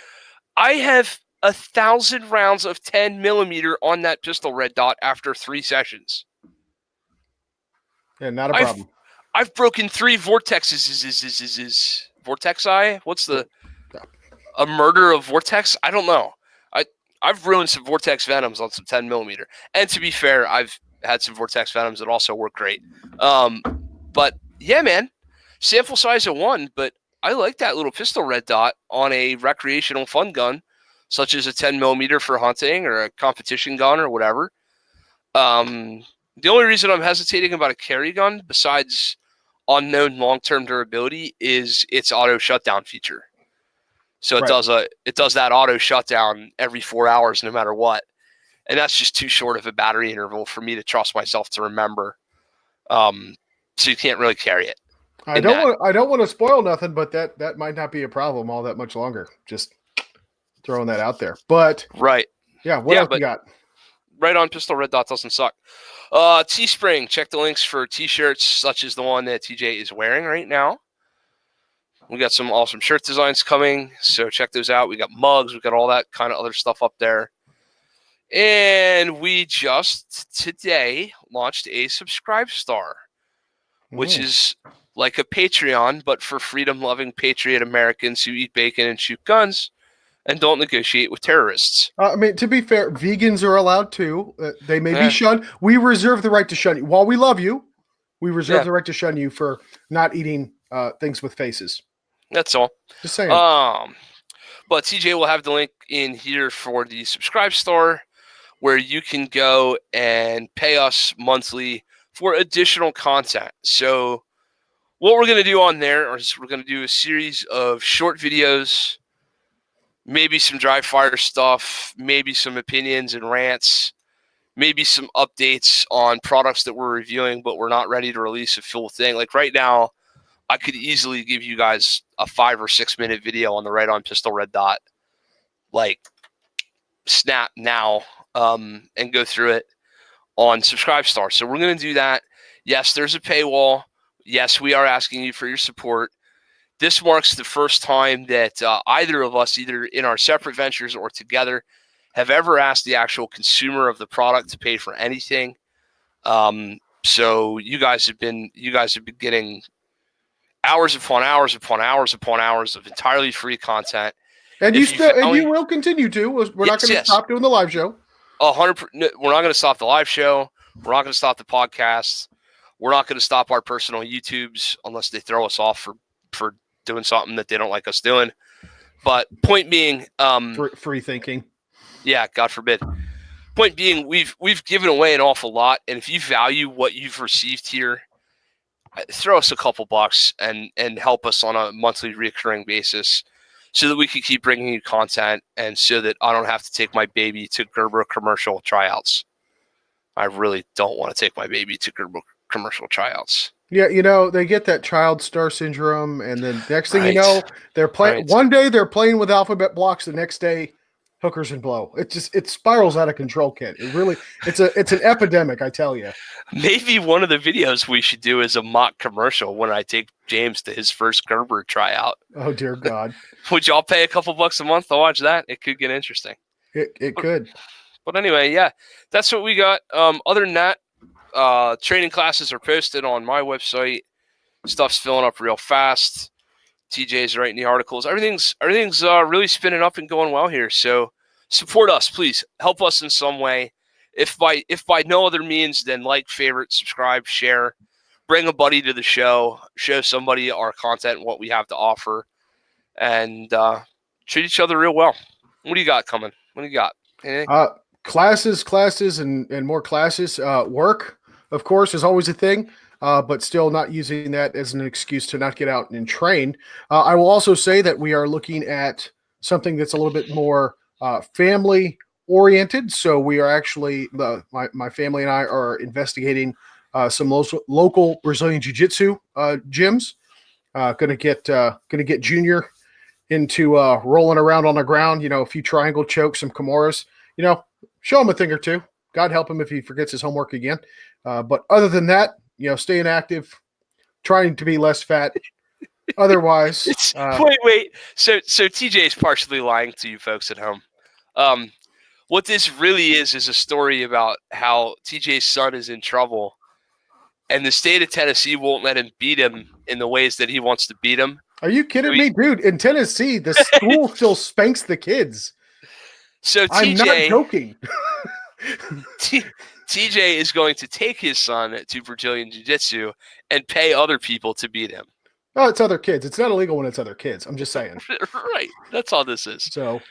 Speaker 2: I have 1,000 rounds of 10 millimeter on that pistol red dot after 3 sessions.
Speaker 1: Yeah, not a problem.
Speaker 2: I've broken 3 vortexes. Vortex eye? What's a murder of vortex? I don't know. I've ruined some vortex venoms on some 10 millimeter. And to be fair, I've had some vortex venoms that also work great. But yeah, man, sample size of 1, but I like that little pistol red dot on a recreational fun gun, such as a 10 millimeter for hunting or a competition gun or whatever. The only reason I'm hesitating about a carry gun, besides unknown long-term durability, is its auto shutdown feature. So it does that auto shutdown every 4 hours, no matter what, and that's just too short of a battery interval for me to trust myself to remember. So you can't really carry it.
Speaker 1: I don't want to spoil nothing, but that might not be a problem all that much longer. Just throwing that out there. But
Speaker 2: right,
Speaker 1: yeah. What else you got?
Speaker 2: Right On pistol red dot doesn't suck. Teespring. Check the links for t-shirts such as the one that TJ is wearing right now. We got some awesome shirt designs coming, so check those out. We got mugs, we got all that kind of other stuff up there. And we just today launched a Subscribe Star, which is like a Patreon, but for freedom-loving patriot Americans who eat bacon and shoot guns and don't negotiate with terrorists.
Speaker 1: I mean, to be fair, vegans are allowed too. They may be shunned. We reserve the right to shun you. While we love you, we reserve the right to shun you for not eating things with faces.
Speaker 2: That's all.
Speaker 1: Just saying.
Speaker 2: But TJ will have the link in here for the Subscribe Store, where you can go and pay us monthly for additional content. So what we're going to do on there is we're going to do a series of short videos, maybe some dry fire stuff, maybe some opinions and rants, maybe some updates on products that we're reviewing, but we're not ready to release a full thing. Like right now, I could easily give you guys a 5 or 6 minute video on the Right On pistol red dot, like snap now, and go through it on Subscribe Star. So we're going to do that. Yes, there's a paywall. Yes, we are asking you for your support. This marks the first time that either of us, either in our separate ventures or together, have ever asked the actual consumer of the product to pay for anything. So you guys have been getting hours upon hours upon hours upon hours of entirely free content,
Speaker 1: and you will continue to. We're not going to stop doing the live show.
Speaker 2: 100%. We're not going to stop the live show. We're not going to stop the podcast. We're not going to stop our personal YouTubes unless they throw us off for doing something that they don't like us doing. But point being,
Speaker 1: free thinking.
Speaker 2: Yeah, God forbid. point being, we've given away an awful lot, and if you value what you've received here, throw us a couple bucks and help us on a monthly recurring basis so that we can keep bringing you content and so that I don't have to take my baby to Gerber commercial tryouts. I really don't want to take my baby to Gerber commercial tryouts.
Speaker 1: Yeah, they get that child star syndrome, and then next thing you
Speaker 2: Right.
Speaker 1: know, they're playing.
Speaker 2: Right.
Speaker 1: One day they're playing with alphabet blocks, the next day, hookers and blow. It spirals out of control, kid. It's an epidemic, I tell you.
Speaker 2: Maybe one of the videos we should do is a mock commercial when I take James to his first Gerber tryout.
Speaker 1: Oh dear God!
Speaker 2: Would y'all pay a couple bucks a month to watch that? It could get interesting.
Speaker 1: It could.
Speaker 2: But anyway, yeah, that's what we got. Other than that, training classes are posted on my website. Stuff's filling up real fast. TJ's writing the articles. Everything's really spinning up and going well here. So support us, please. Help us in some way. If by no other means, then like, favorite, subscribe, share, bring a buddy to the show, show somebody our content and what we have to offer, and treat each other real well. What do you got coming? What do you got? Anything?
Speaker 1: Classes, and more classes. Work, of course, is always a thing, but still not using that as an excuse to not get out and train. I will also say that we are looking at something that's a little bit more family oriented. So we are actually, my family and I are investigating some local Brazilian Jiu-Jitsu gyms. Gonna get Junior into rolling around on the ground, a few triangle chokes, some Kimuras, show him a thing or two. God help him if he forgets his homework again. But other than that, staying active, trying to be less fat. Otherwise,
Speaker 2: wait. So TJ is partially lying to you folks at home. What this really is a story about how TJ's son is in trouble, and the state of Tennessee won't let him beat him in the ways that he wants to beat him.
Speaker 1: Are you kidding me, dude? In Tennessee, the school still spanks the kids.
Speaker 2: So
Speaker 1: I'm not joking.
Speaker 2: TJ is going to take his son to Brazilian Jiu-Jitsu and pay other people to beat him.
Speaker 1: Oh, it's other kids. It's not illegal when it's other kids. I'm just saying.
Speaker 2: Right. That's all this is.
Speaker 1: So,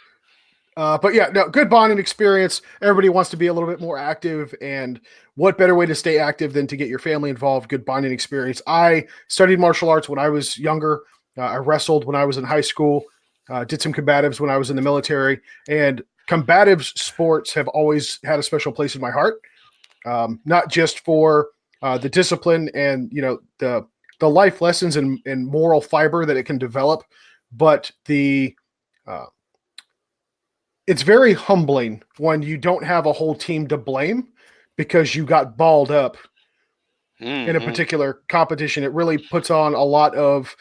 Speaker 1: but yeah, no, good bonding experience. Everybody wants to be a little bit more active, and what better way to stay active than to get your family involved? Good bonding experience. I studied martial arts when I was younger. I wrestled when I was in high school. Did some combatives when I was in the military, and combative sports have always had a special place in my heart. Not just for the discipline and the life lessons and moral fiber that it can develop, but it's very humbling when you don't have a whole team to blame because you got balled up in a particular competition. It really puts on a lot of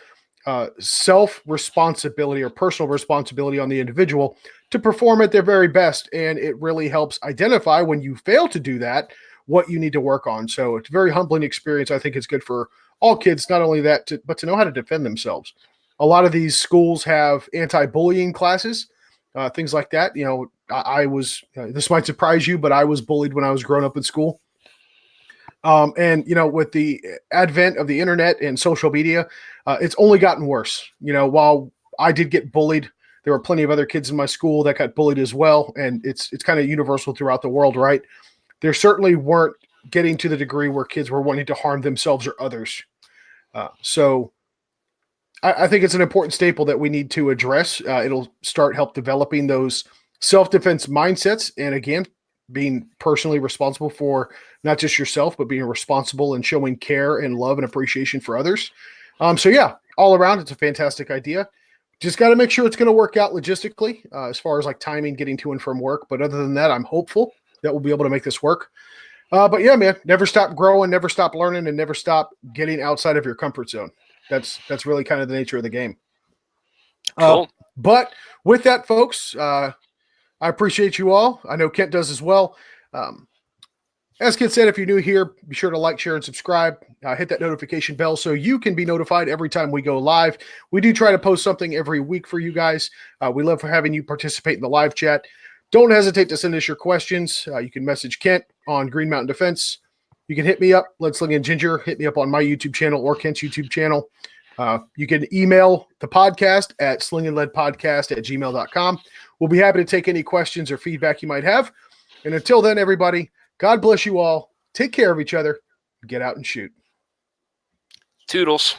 Speaker 1: self-responsibility or personal responsibility on the individual to perform at their very best. And it really helps identify when you fail to do that, what you need to work on. So it's a very humbling experience. I think it's good for all kids, not only that, but to know how to defend themselves. A lot of these schools have anti-bullying classes, things like that. I was, this might surprise you, but I was bullied when I was growing up in school. And with the advent of the internet and social media, it's only gotten worse. While I did get bullied, there were plenty of other kids in my school that got bullied as well. And it's kind of universal throughout the world, right? There certainly weren't getting to the degree where kids were wanting to harm themselves or others. So I think it's an important staple that we need to address. It'll help developing those self-defense mindsets. And again, being personally responsible for not just yourself, but being responsible and showing care and love and appreciation for others. So yeah, all around, it's a fantastic idea. Just got to make sure it's going to work out logistically as far as like timing, getting to and from work. But other than that, I'm hopeful that we'll be able to make this work. But yeah, man, never stop growing, never stop learning, and never stop getting outside of your comfort zone. That's really kind of the nature of the game.
Speaker 2: Cool.
Speaker 1: But with that, folks, I appreciate you all. I know Kent does as well. As Kent said, if you're new here, be sure to like, share, and subscribe. Hit that notification bell so you can be notified every time we go live. We do try to post something every week for you guys. We love having you participate in the live chat. Don't hesitate to send us your questions. You can message Kent on Green Mountain Defense. You can hit me up, Let's Sling'N Ginger. Hit me up on my YouTube channel or Kent's YouTube channel. You can email the podcast at slingandleadpodcast@gmail.com. We'll be happy to take any questions or feedback you might have. And until then, everybody, God bless you all. Take care of each other. Get out and shoot.
Speaker 2: Toodles.